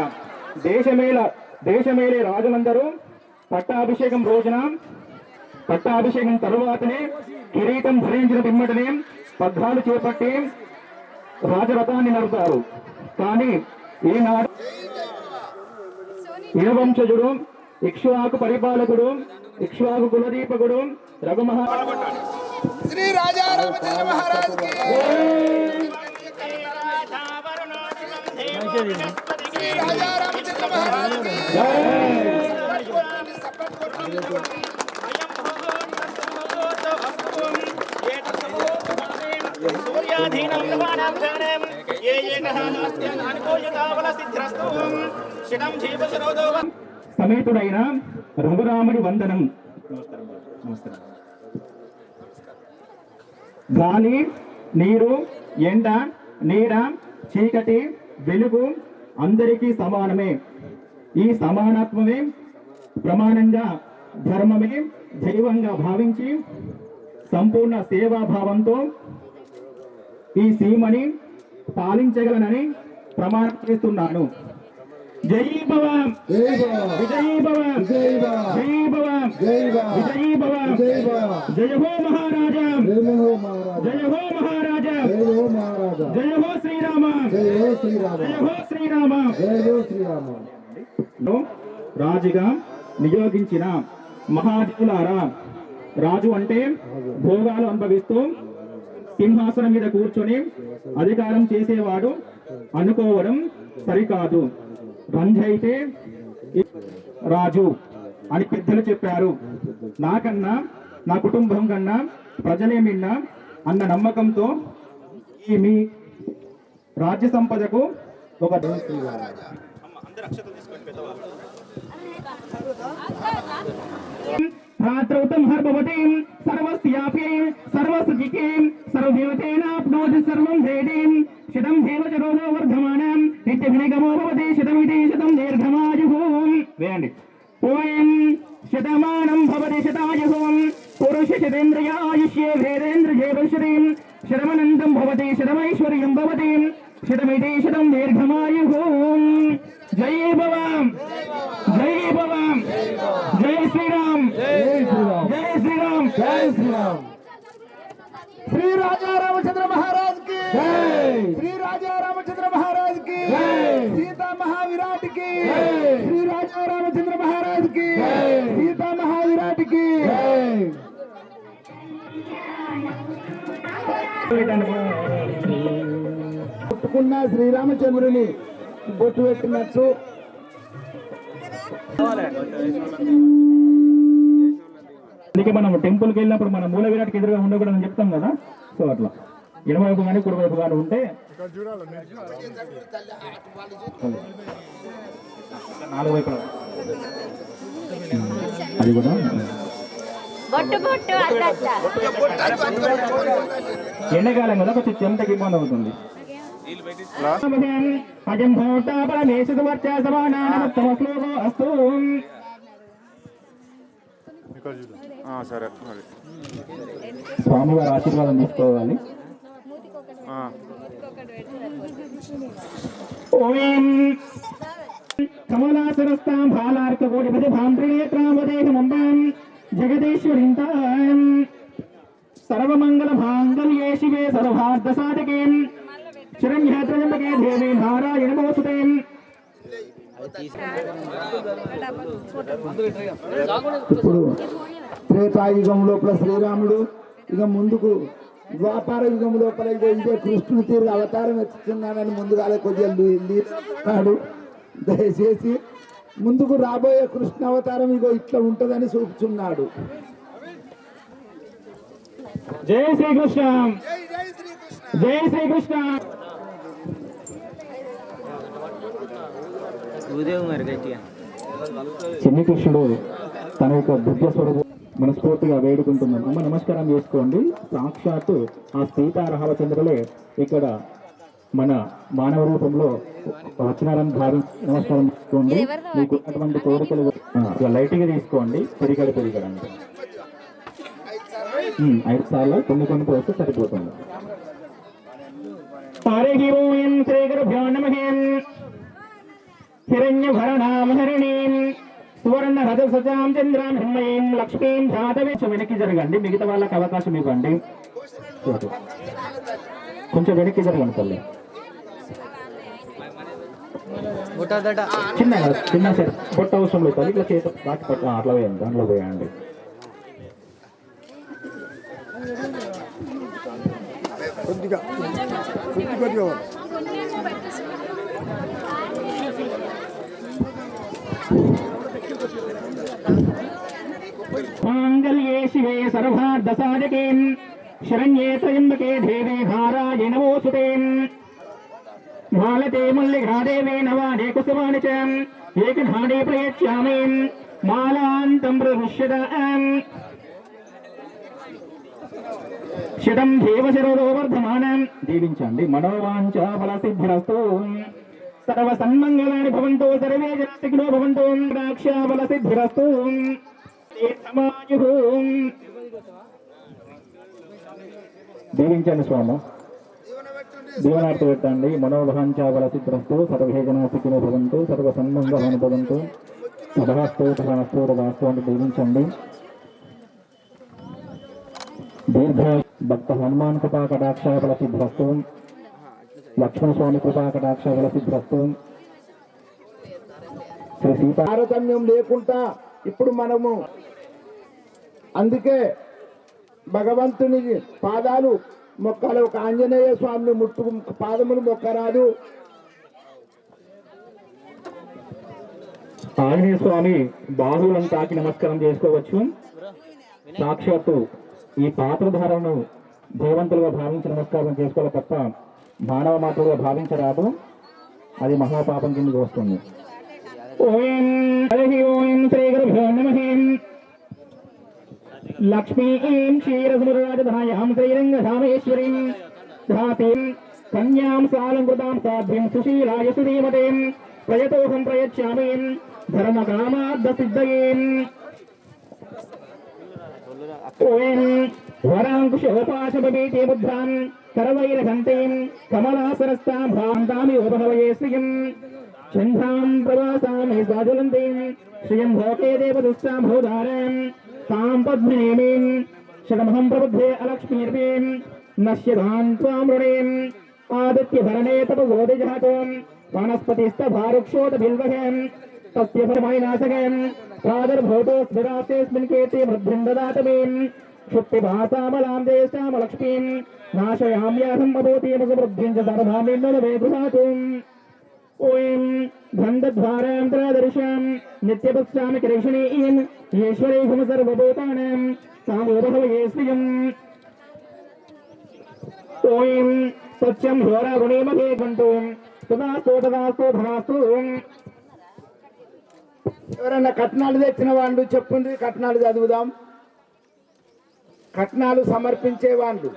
దేశమేలే రాజులందరూ పట్టాభిషేకం రోజున పట్టాభిషేకం తరువాతనే కిరీటం ధరించిన పిమ్మటనే పగ్గాలు చేపట్టి రాజరథాన్ని నడుపుతారు. కానీ ఈనాడు ఇనవంశజుడు, ఇక్ష్వాకు పరిపాలకుడు, ఇక్ష్వాకు కులదీపకుడు రఘుమహా శ్రీ రాజా రామచంద్ర మహారాజ్ కి శ్రీ రాజా రామచంద్ర మహారాజ్ కి సపోర్ట్ కొట్టండి. సమేతుడైన రఘురాముడి వందనం. గాలి, నీరు, ఎండ, నీడ, చీకటి, వెలుగు అందరికీ సమానమే. ఈ సమానత్వమే ప్రమాణంగా, ధర్మమే దైవంగా భావించి సంపూర్ణ సేవాభావంతో ఈ సీమని పాలించగలనని ప్రమాణం చేస్తున్నాను. జై భవ, విజయీ భవ, జై భవ, విజయీ భవ, జయ హో మహారాజా, జయ హో మహారాజా, జయ హో శ్రీరామ, జయ హో శ్రీరామ. రాజుగా నియోగించిన మహాజనులారా, రాజు అంటే భోగాలు అనుభవిస్తూ సింహాసనం మీద కూర్చొని అధికారం చేసేవాడు అనుకోవడం సరికాదు. రంజైతే రాజు అని పెద్దలు చెప్పారు. నాకన్నా, నా కుటుంబం కన్నా ప్రజలే మిన్నా అన్న నమ్మకంతో ఈ మీ రాజ్య సంపదకు ఒక రాత్రౌతం హర్భవతీం సర్వస్యాప్యై సర్వసుఖికీం సర్వదేవతేనాప్నోతి సర్వం వేదీం శతం దేవచరోదో వర్ధమానం నిత్యభినిగమో భవతి శతమితి శతం దీర్ఘమాయుః. వేయండి. ఓం శతమానం భవతి శతాయుః పురుష శతేంద్రియాయుష్యే వేదేంద్రియే వర్షతీం శతమనంతం భవతి శతమైశ్వర్యం భవతి శతమితి శతం దీర్ఘమాయుః. జై భవ, జై భవ, జై శ్రీరామ్, జై శ్రీరామ్, జై శ్రీరామ్. శ్రీ రాజా రామచంద్ర మహారాజ్ కి శ్రీ రాజా రామచంద్ర మహారాజ్ కి సీతా మహావిరాట్ కి శ్రీ రాజా రామచంద్ర మహారాజ్ కి సీతా మహావిరాట్ కి. పుట్టుకున్న శ్రీరామచంద్రుని బొట్టు పెట్టినట్టు అందుకే మనం టెంపుల్కి వెళ్ళినప్పుడు మన మూల విరాట్కి ఎదురుగా ఉండకూడదని చెప్తాం కదా. సో అట్లా ఎడమవైపు కానీ కుడివైపు కానీ ఉంటే నాలుగు వైపులా అది కూడా ఎండాకాలం కదా కొంచెం చెమటకి ఇబ్బంది అవుతుంది. స్వామివారి ఆశీర్వాదం తీసుకోవాలి. ఓం కమలాసనస్తాం బాలార్కకోటి ప్రతిభాం త్రినేత్రామదేహమంబాం జగదీశ్వరింతాం సర్వమంగళ మాంగళ్యే శివే సర్వార్థ సాధకే శరణ్యత్రయంబకే దేవి నారాయణ నమోస్తుతే. ఇప్పుడు త్రేతాయుగం లోపల శ్రీరాముడు, ఇక ముందుకు ద్వాపార యుగం లోపల ఇదే కృష్ణుడు తీరు అవతారం ఎత్తుతున్నానని ముందుగా కొద్దిగా లీడు. దయచేసి ముందుకు రాబోయే కృష్ణ అవతారం ఇగో ఇట్లా ఉంటుందని చూపుతున్నాడు. జై శ్రీకృష్ణ, జై శ్రీకృష్ణ. చిన్ని కృష్ణుడు తన యొక్క బుద్ధ స్వరూపం మనస్ఫూర్తిగా వేడుకుంటున్నాను. అమ్మ నమస్కారం చేసుకోండి. సాక్షాత్తు ఆ సీతారామచంద్రులే ఇక్కడ మన మానవ రూపంలో వచ్చినారని భావించి నమస్కారం చేసుకోండి. మీకు అటువంటి కోరికలు లైట్గా తీసుకోండి. పెరిగడ పెరిగడండి 5 సార్లు కొన్ని పోస్తే సరిపోతుంది. హరి ఓం శ్రీ గురుభ్యో నమః. హిరణ్యభరణాం హరిణీం సువర్ణ రజసజాం చంద్రాం హిమయీం లక్ష్మీం జాతవే. వెనక్కి జరగండి, మిగతా వాళ్ళకి అవకాశం ఇవ్వండి. కొంచెం వెనక్కి జరగండి తల్లి. చిన్న చిన్న సార్ పొట్ట అవసరం లేదు తల్లి, ఇట్లా చేత బాకి పట్ట అట్లా వేయండి, దాంట్లో వేయండి. కొద్దిగా కొద్దిగా మాంగళ్యే శివే సర్వార్థసాధకే శరణ్యే త్రయంబకే దేవే నారాయణ నమోస్తుతే. మాలతే మల్లికాదేవే నవాడే కుసుమాని చ ఏకధాడే ప్రయచ్చామి మాలాంతం ప్రవిశ్యతాం. శతం దేవశరదో వర్ధమానం. దీవించండి. మనోవాంఛ ఫలసిద్ధిరస్తు. సర్వ సన్మంగళాని భవంతు, సర్వే జనసుఖినో భవంతు. రాక్ష ఫలసిద్ధిరస్తు. దీవించండి స్వామి, దీవనార్థి పెట్టండి. మనోభాంఛావల సిద్ధ్రస్తు, సర్వే జనాసుఖినో భవంతు, సర్వ సన్మంగళాని భవంతు. తథాస్తు తథాస్తు తథాస్తు అంటే దీవించండి. దీర్ఘ భక్త హనుమాన్ కృపా కటాక్షావల సిద్ధ్రస్తు. లక్ష్మణ స్వామి కృపా కటాక్షావల సిద్ధ్రస్తు. శ్రీ సీత తారతమ్యం లేకుండా ఇప్పుడు మనము అందుకే భగవంతుని పాదాలు మొక్కాలి. ఒక ఆంజనేయ స్వామిని పాదములు మొక్కరాదు. ఆంజనేయ స్వామి బాహువులను తాకి నమస్కారం చేసుకోవచ్చు. సాక్షాత్తు ఈ పాత్రధారణను దేవంతులుగా భావించి నమస్కారం చేసుకోవాలి తప్ప మానవ మాతృగా భావించరాదు, అది మహాపాపం కిందకి వస్తుంది. ఓం హరి ఓం శ్రీ గురుభ్యో నమః. లక్ష్మీం క్షీరసముద్రరాజధాయాం శ్రీరంగధామేశ్వరీం ధాతీం కన్యాం సాలంకృతాం సాధ్వీం సుశీలాయ సుధీమతీం ప్రయతోహం ప్రయచ్చామి ధర్మకామార్థ సిద్ధయేం. ఓం వరాంకుశోపాశపీతే బుద్ధాం కరవైరఘంతీం కమలాసరస్తాం భ్రాంతామి ఉపహవయే శ్రియం చంద్రాం ప్రవాసామి సాజలంతీం శ్రియం భోకే దేవదుస్తాం భూధారాం తాం పద్మినేమీం శతమహం ప్రబుద్ధే అలక్ష్మీర్వీం నశ్యధాం త్వాం రుణీం ఆదిత్యభరణే తపగోదిజాతం వనస్పతిస్తభారుక్షోత బిల్వహేం తస్య ఫలమైనాశకేం ప్రాదుర్భూతోస్మిరాసేస్మిన్ కీర్తి వృద్ధిం దదాతమీం క్షుప్తిభాసామలాం దేశామలక్ష్మీం నాశయామ్యాహం అభూతీమసమృద్ధిం చ సర్వామిన్నోమే గృహాతుం. ఓం గంధద్వారాం త్రదర్శాం నిత్యపశ్చామి కరిషణీం ఈశ్వరీహం సర్వభూతానాం సామోభవయే శ్రియం. ఓం సత్యం ఘోరగుణీమహే గంటూ తదాస్తు తదాస్తు ధనాస్తు. ఎవరన్నా కట్నాలు తెచ్చిన వాళ్ళు చెప్పుండ్రి, కట్నాలు చదువుదాం. కట్నాలు సమర్పించే వాళ్ళు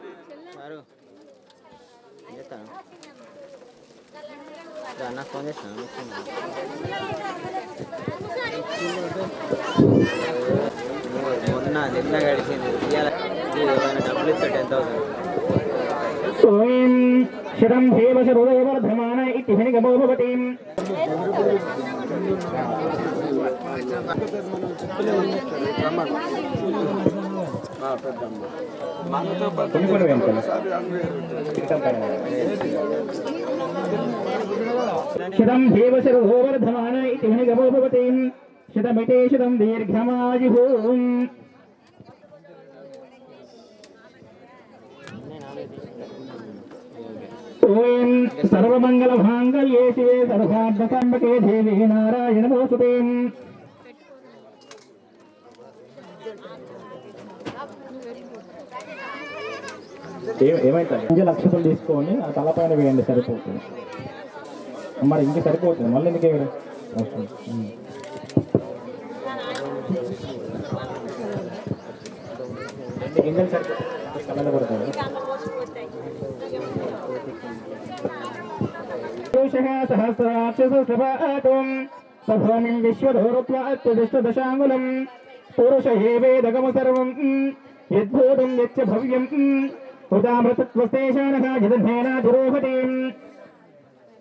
నిన్న గడిచింది డబ్బులు ఇస్తా 10,000. ఓం శరం దేవశరుదయ వర్ధమాన ఇతి హినిగమో భవతి. శతం దేవశరుదో వర్ధమాన ఇతి హినిగమో భవతి. శతమితే శతం దీర్ఘమాయుః. ఓం సర్వమంగళ మాంగళ్యే శివే సర్వార్థసాంబకే దేవీ నారాయణ నమోస్తుతే. ఏమైతుంది 5 లక్షలు తీసుకొని ఆ తలపైన వేయండి, సరిపోతుంది. మరి ఇంక సరిపోతుంది, మళ్ళీ ఇంకే అవసరం. గింజలు సరిపోతుంది పడుతుంది. సహస్రాక్షసభాతుం సభూమిం విశ్వధోరుత్వాత్యదిష్టదశాంగులం పురుష హే వేదగమ సర్వం యద్భూతం యచ్చ భవ్యం హృదామృతత్వశేషానః యదన్నేనాధిరోహతి.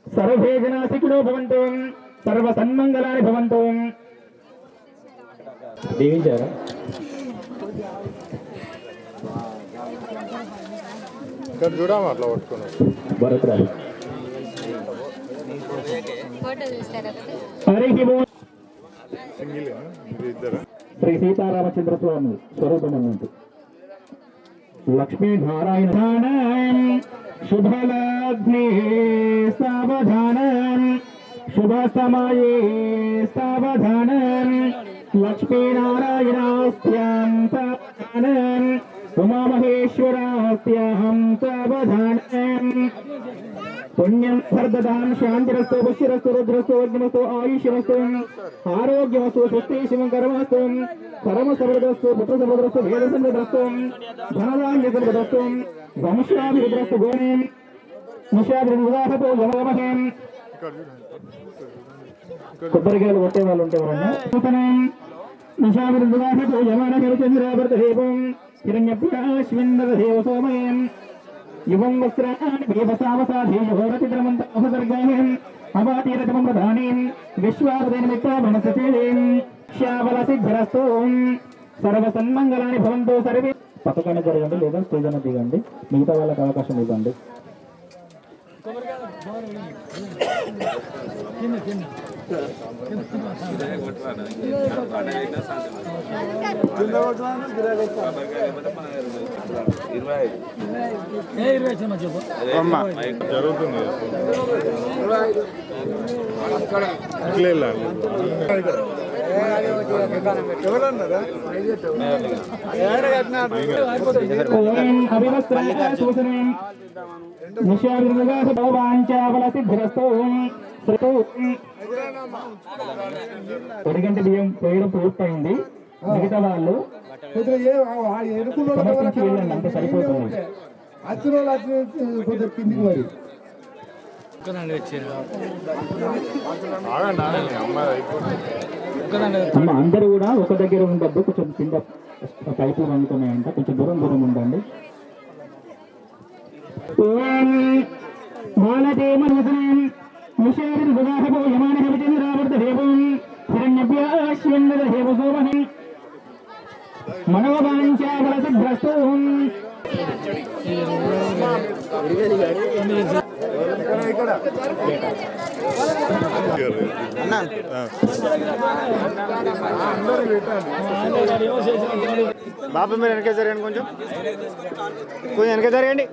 సర్వే జనా సుఖినో భవంతు. సర్వ సన్మంగళాని భవంతు. దీవించారా? ఇక్కడ చూడమా అట్లా పట్టుకున్నారు. భరతరాజు హరి ఓం. సింగిల్ ఇది ఇద్దరు. శ్రీ సీతారామచంద్ర స్వామి స్వరూపం అన్నట్టు. లక్ష్మీనారాయణ శుభలగ్నే సావధానం శుభ సమయే సావధానం లక్ష్మీనారాయణాస్త్యాం సావధానం ఉమామహేశ్వరాస్త్యాహం సావధానం. పుణ్యం సర్వదాం శాంతిరస్తు పుష్యరస్తు రుద్రస్తు అగ్నిమస్తు ఆయుష్యమస్తు ఆరోగ్యమస్తు స్వస్తి శివం కర్మస్తు కర్మ సమృద్ధస్తు పుత్ర సమృద్ధస్తు వేద సమృద్ధస్తు ధనధాన్య సమృద్ధస్తు వంశాభివృద్ధస్తు గోణం నిషాభివృద్ధాహతో యమహేం. కొబ్బరికాయలు కొట్టే వాళ్ళు ఉంటే ఎవరన్నా నిషాభివృద్ధాహతో యమన చంద్రావర్ధేవం హిరణ్యప్యాశ్విందదేవ సోమయం యువం వస్త్రాన్ని భీమసావసాధీయోరతిద్రమంతర్గాహం అవాతీరతమం ప్రధానీం విశ్వాపదనిమిత్తామనసచేం శ్యావల సిద్ధిరస్తు సర్వ సన్మంగళాని భవంతు సర్వే. పక్కన జరగండి లేదా స్టేజ్ అన్న దిగండి, మిగతా వాళ్ళకి అవకాశం ఇవ్వండి. జరుగుతుంది ఇట్లా వెళ్ళాలి. పొడిగంటి బియ్యం పోయడం పూర్తయింది. మిగతా వాళ్ళు సమర్పించి వెళ్ళండి, అంత సరిపోతుంది. అమ్మ అందరూ కూడా ఒక దగ్గర ఉండద్దు, కొంచెం కింద పైపులు వండుతున్నాయంట, కొంచెం దూరం దూరం ఉండండి. మనోవాంఛాబలసిద్ధ్రస్తు. బాబు మీరు వెనక జరగండి, కొంచెం వెనక జరగండి.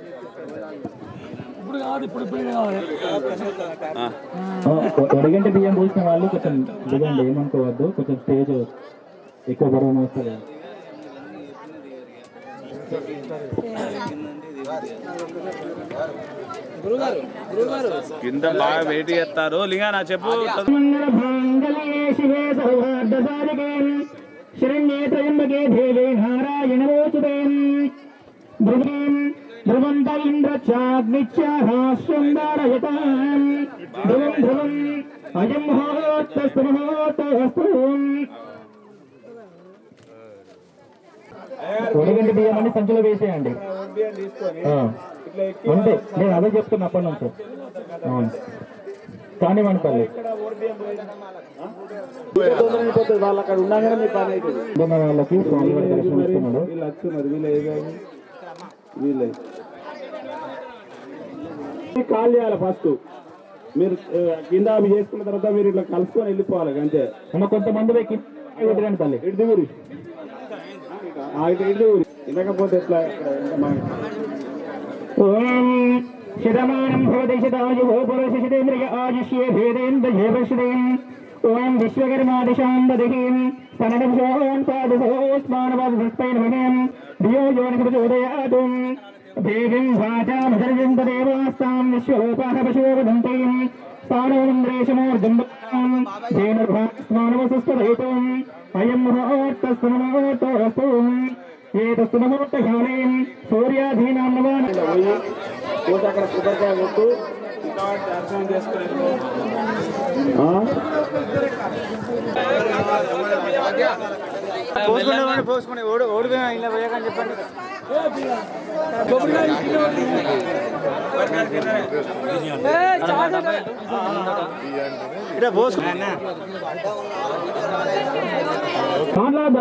ఒడిగంట బియ్యం పోసిన వాళ్ళు కొంచెం దిగండి, ఏమనుకోవద్దు. కొంచెం స్టేజ్ ఎక్కువ బరువు వస్తుంది. కింద బాగా వెయిట్ చేస్తారు. లింగా నా చెప్పు. శరణ్యే త్రయంబకే దేవే నారాయణవోసుదే ధ్రువంత ఇంద్రచాగ్నిచ్చాహాశ్వందారయతాం ధ్రువం ధ్రువం అయం మహోత్తస్తు మహోత్తస్తు. ఒడిగంటి బియ్యం అని సంచులో వేసేయండి అంతే. నేను అదే చెప్తున్నా అప్పటి నుంచి. కానివ్వండి తల్లి, వాళ్ళకి స్వామివారి దర్శనం ఇస్తున్నాడు. కాల్ చేయాలి ఫస్ట్. మీరు కింద అవి చేసుకున్న తర్వాత మీరు ఇట్లా కలుసుకొని వెళ్ళిపోవాలి అంతే. కొంతమంది వెక్కి తల్లి ఇటు ఊరి ఇటు ఊరి లేకపోతే ఎట్లా. ఓం శతమానం భవతి శతాయుః పురుషశతేంద్రియ ఆయుష్యే భేదేంద్రియే వర్షిదేం. ఓం విశ్వకర్మాదిశాంబదిహీం సనదభోన్ పాదుసోస్మానవాదుస్పైనమహేం ధియో యోని ప్రచోదయాతు. దేవీం వాచామధర్యం తదేవాస్తాం విశ్వరూపాః పశవో వదంతిం స్థానోంద్రేషమోర్జంబాం ధేనుర్భాస్మానవసుస్తదైతం అయం ముహూర్తస్తు ముహూర్తోస్తు. ఏతస్తు ముహూర్తకాలే సూర్యాధీనాం నవాన్. అక్కడ కొబ్బరికాయ కొట్టు, దర్శనం చేసుకుని పోసుకుని ఓడిపోయినా ఇలా పోయాకని చెప్పండి. ఇట్లా పోసుకున్నా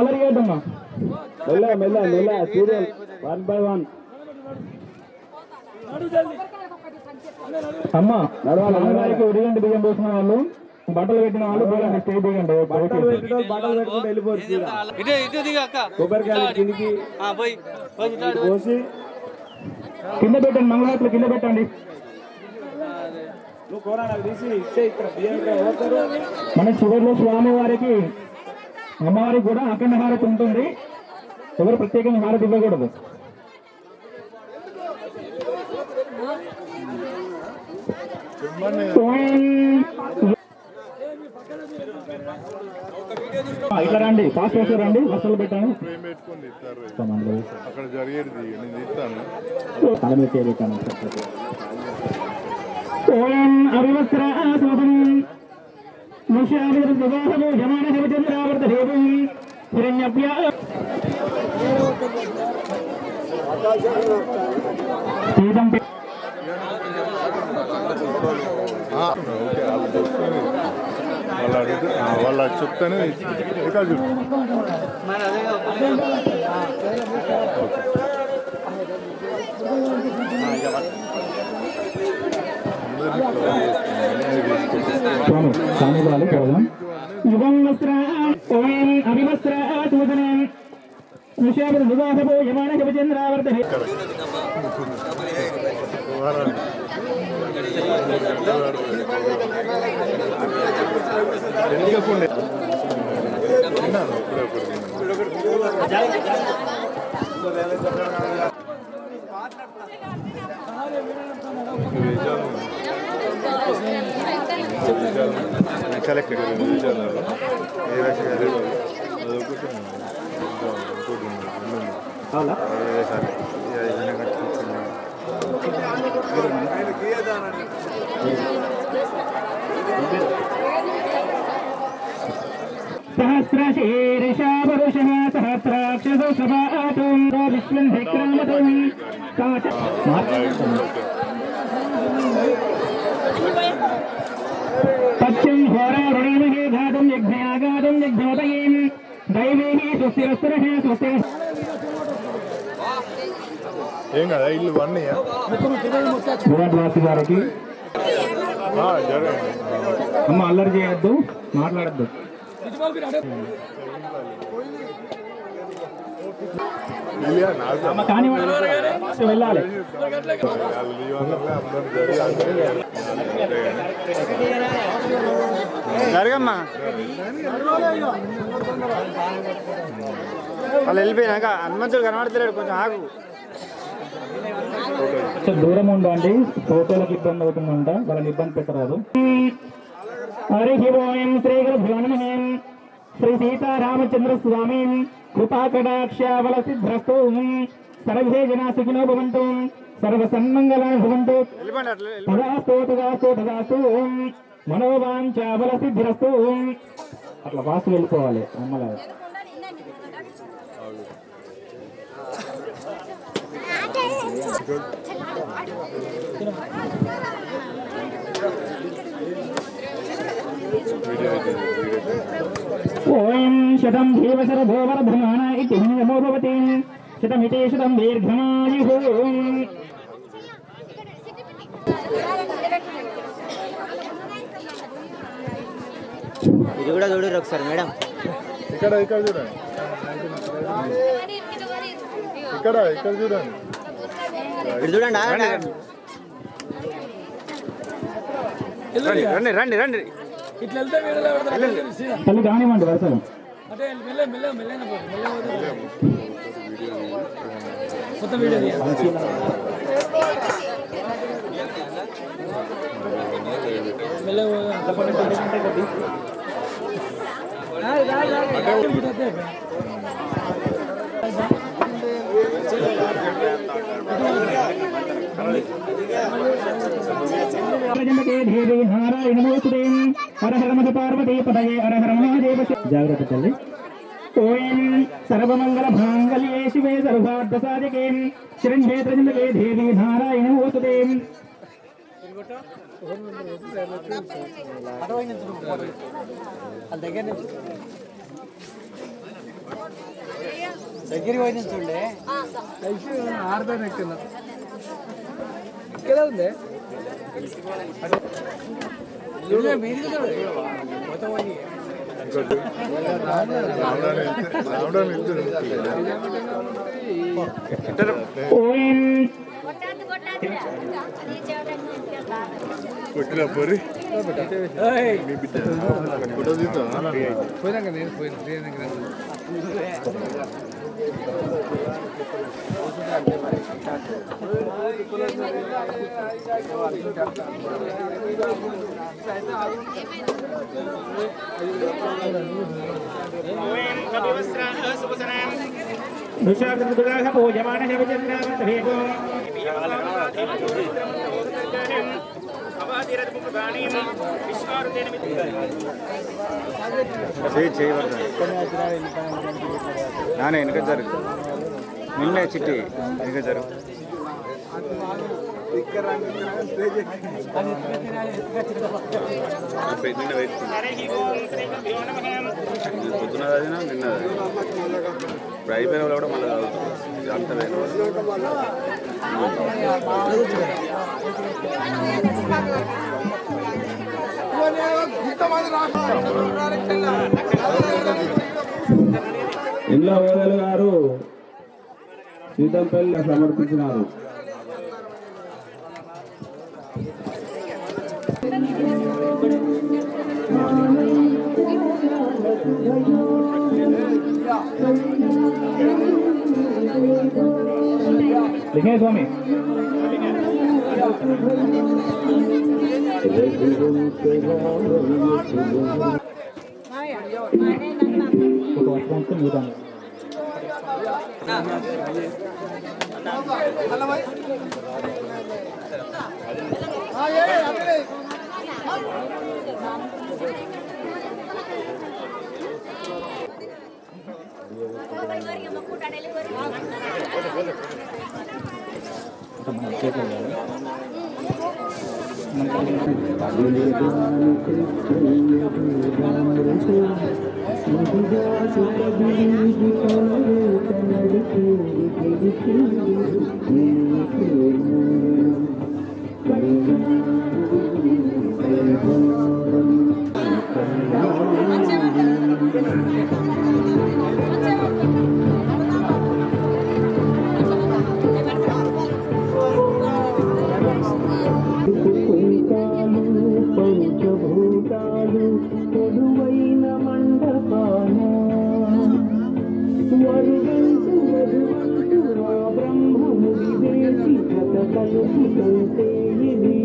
అలరిగేద్దమ్మా మెల్ల మెల్ల మెల్ల సీరియల్ 1 by 1. అమ్మా నడవాళ్ళకి ఉడిగంటి బియ్యం పోసిన వాళ్ళు, బట్టలు పెట్టిన వాళ్ళు పోలండి, స్టే దిగండి. బట్టలు పెట్టుకుంటే వెళ్ళిపోవచ్చు. కొబ్బరికాయలు కిందికి పోసి కింద పెట్టండి, మంగళాతులు కింద పెట్టండి. మన చివరిలో స్వామివారికి అమ్మవారికి కూడా అఖండ హారతి ఉంటుంది. ఎవరు ప్రత్యేకంగా హారతి ఇవ్వకూడదు. ఇట్లా రండి, ఫాస్ట్ ఫాస్ట్ రండి. వస్తువులు పెట్టాను అక్కడ జరిగేది నేను ఇస్తాను. వాళ్ళు చెప్తానే ఇక్కడ చూడు. సహస్రశీర్షాపురుషः సహస్రాక్షసో సభాతుం విశ్వం విక్రమతుం పత్యం హోరారుణీమహే ఘాతం యజ్ఞయాగాతం యజ్ఞోదయీం దైవీః స్వస్తిరస్సురః స్వస్తి. ఏం కదా ఇల్లు అన్నీ వాసి గారికి అమ్మ అల్లరి చేయొద్దు, మాట్లాడద్దు. కానీ వెళ్ళాలి. జరగమ్మా, వాళ్ళు వెళ్ళిపోయినాక హనుమంతుడు కనబడతలేడు, కొంచెం ఆగు. దూరం ఉండండి, ఫోటోలకు ఇబ్బంది అవుతుందంట, వాళ్ళని ఇబ్బంది పెట్టరాదు. హరి ఓం శ్రీ గురుభ్యో నమః. శ్రీ సీతారామచంద్ర స్వామి కృపాకటాక్షావల సిద్ధ్రస్తు. సర్వే జనా సుఖినో భవంతు, సర్వ సన్మంగళాని భవంతు. తదాస్తు తదాస్తు తదాస్తు. మనోవాంఛావల సిద్ధిరస్తు. అట్లా వాసు వెళ్ళిపోవాలి అమ్మలాగా. ఓం శతం జీవశరభో వర్ధమాన ఇతి నమో భవతి. శతమితి శతం దీర్ఘమాయుః. ఇది కూడా చూడరు ఒకసారి మేడం. ఇక్కడ ఇక్కడ చూడండి, ఇక్కడ ఇక్కడ చూడండి, ఇటు చూడండి. రండి రండి రండి. తల్లి కానివ్వండి వరుసలు. జాగ్రత్త తల్లి. ఓం సర్వమంగళ మాంగళ్యే శివే సర్వార్థ సాధికే శరణ్యే త్ర్యంబకే దేవి నారాయణ నమోస్తుతే. దగ్గరికి పోయి చూడండి ఆడదాన్ని ఎక్కువ ఇక్కడ ఉంది కొట్టిన పొరి పోయినాక నేను పోయిన నానే వెనక జరుగు నిన్నే చిట్టి వెనక జరుగు పొద్దున చదివినా నిన్న ఇప్పుడు అయిపోయిన వాళ్ళు కూడా మళ్ళీ చదువుతుంది ఇంట్లో వేదలు గారు సీతంపల్లి సమర్పించినారు. లిఖే స్వామి ఒక వర్షంతో మీదాను పంచభూతాలు పొడువైన మండపాన వరుగంటు వధువంటు ఆ బ్రహ్మముడి వేసి కథ కలుపుతుంటే ఇది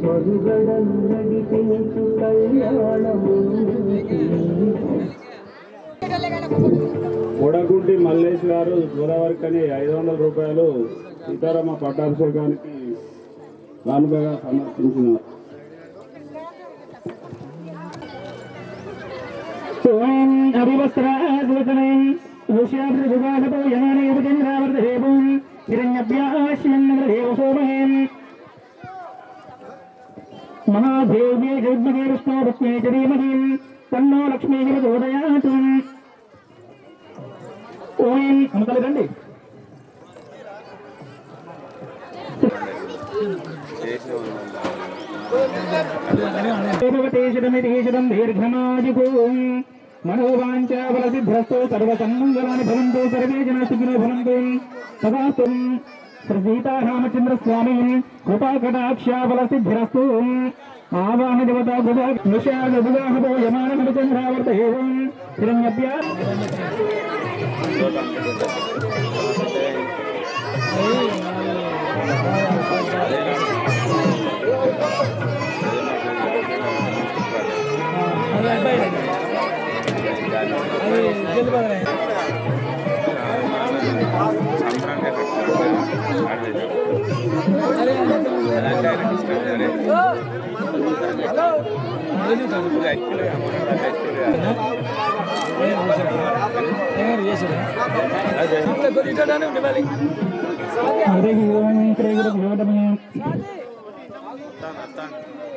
మరుగడం నడిపించు కళ్యాణము. మూడగుంటి మల్లేష్ గారు గోదావరికని 500 రూపాయలు సీతారామ పట్టాభిషేకానికి కానుకగా సమర్పించినారు. మహాదేవ్యే జగద్గే విష్ణోపత్నే ధీమహీం తన్నో లక్ష్మీ ప్రచోదయాత్. ఓం అమతలండి దీర్ఘమాజికో మనోవాంఛాఫలసిద్ధ్రస్తో సర్వసన్మంగళాని భవంతు సర్వే జనా సుఖినో భవంతు తదాస్తు. సీతారామచంద్రస్వామి కృపాకటాక్షాఫలసిద్ధిరస్తు. ఆవాహన దేవతా వివాహో యమానమచంద్రావర్తయేవం హిరణ్యభ్య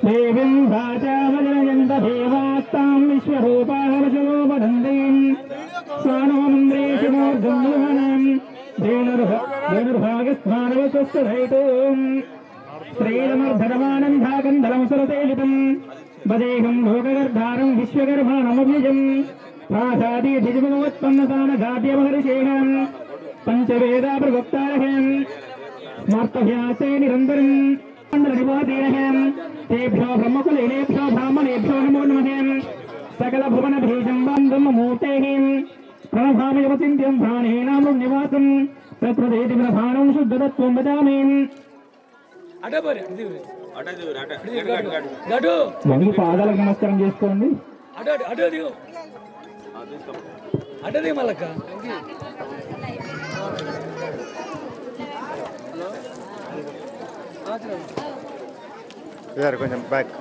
దేవీం భాజావజనయంత దేవాస్తాం విశ్వరూపావశలో వదందీం స్వానోమంద్రేషమోర్గంధువనం ధేనుర్భాగస్మానవస్వస్థైతోం శ్రీరమర్ధరమానందాకందలం సురసేలితం వదేహం లోకగర్ధారం విశ్వగర్భానమవ్యజం భాషాది దిజమోత్పన్నతాన గాద్యమహర్షేహం పంచవేదా ప్రవక్తారహం స్మార్తవ్యాసే నిరంతరం మండలనివాసేనహం తేభ్యో బ్రహ్మకులేనేభ్యో బ్రాహ్మణేభ్యో నమో నమః సకల భువన భీజం బ్రహ్మమూర్తేః ప్రణభామయవచింత్యం ప్రాణేనామృం నివాసం తత్వదేతి ప్రధానం శుద్ధతత్వం వదామి. వంగి పాదాలకు నమస్కారం చేసుకోండి. అడ్డది మళ్ళక్క కొంచెం బ్యాక్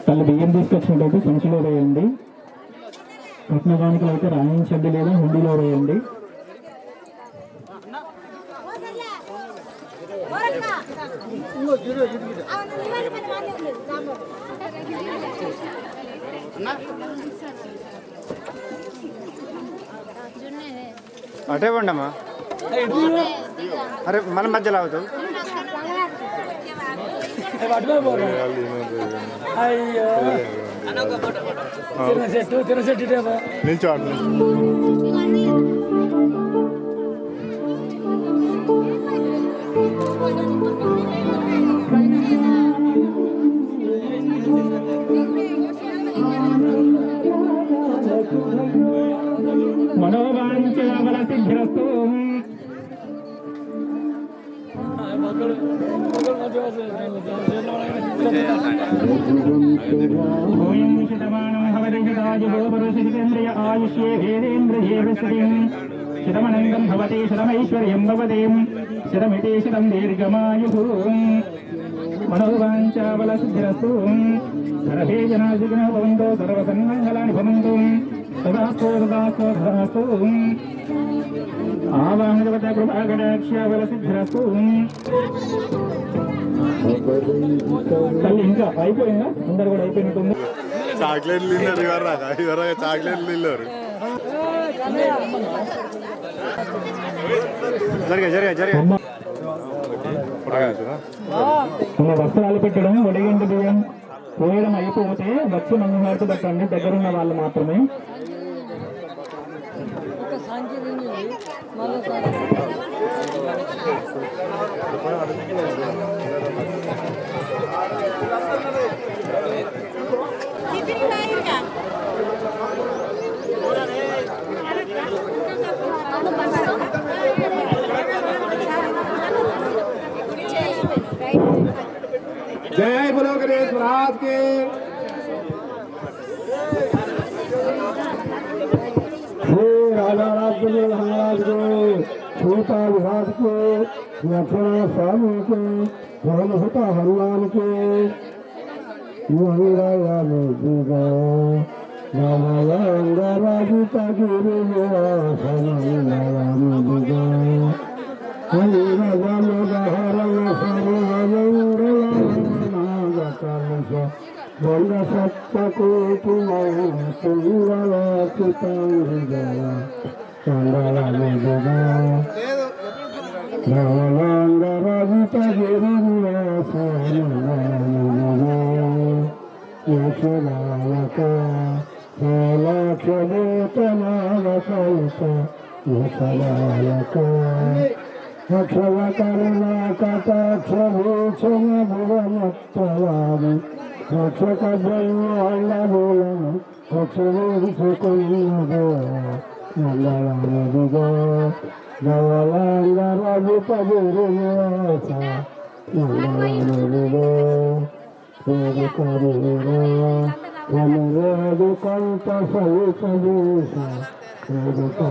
తల్లి బియ్యం తీసుకొచ్చినట్టయితే సంచిలో వేయండి. రత్నగానికలు అయితే రాయించండి లేదా హుండీలో వేయండి. అటే ఉండమ్మా. అరే మన మధ్యలో అవుతావు. అయ్యో నిల్చో. మనోవాంఛల సిద్ధిరస్తు. ఆయుష్యే భేదేంద్రియే శతమనందం భవతి శతమైశ్వర్యం భవతి శతమితి శతం దీర్ఘమాయుః. మనోవాంఛాబల సిద్ధిరస్తు. సర్వే జనా సుఖినో భవంతు సర్వసన్మంగళాని భవంతు. తదాస్తు తదాస్తు తదాస్తు. ఆవాహనవత కృపాకటాక్షాబల సిద్ధిరస్తు. తల్లి ఇంకా అయిపోయిందా? అందరు కూడా అయిపోయినట్టుంది. చాక్లెట్లు తిన్నారు ఇవరా చాక్లెట్లు తిన్నారు. వస్త్రాలు పెట్టడం, ఒడిగింటి బియ్యం పోయడం అయిపోతే వచ్చి మంగళహారతి పెట్టండి. దగ్గరున్న వాళ్ళు మాత్రమే. जय बोलो गणेश महाराज के। श्री राजा राजगुरु महाराज को, छोटा विराट को, लक्ष्मण स्वामी के, धर्महुता हनुमान के, కొంత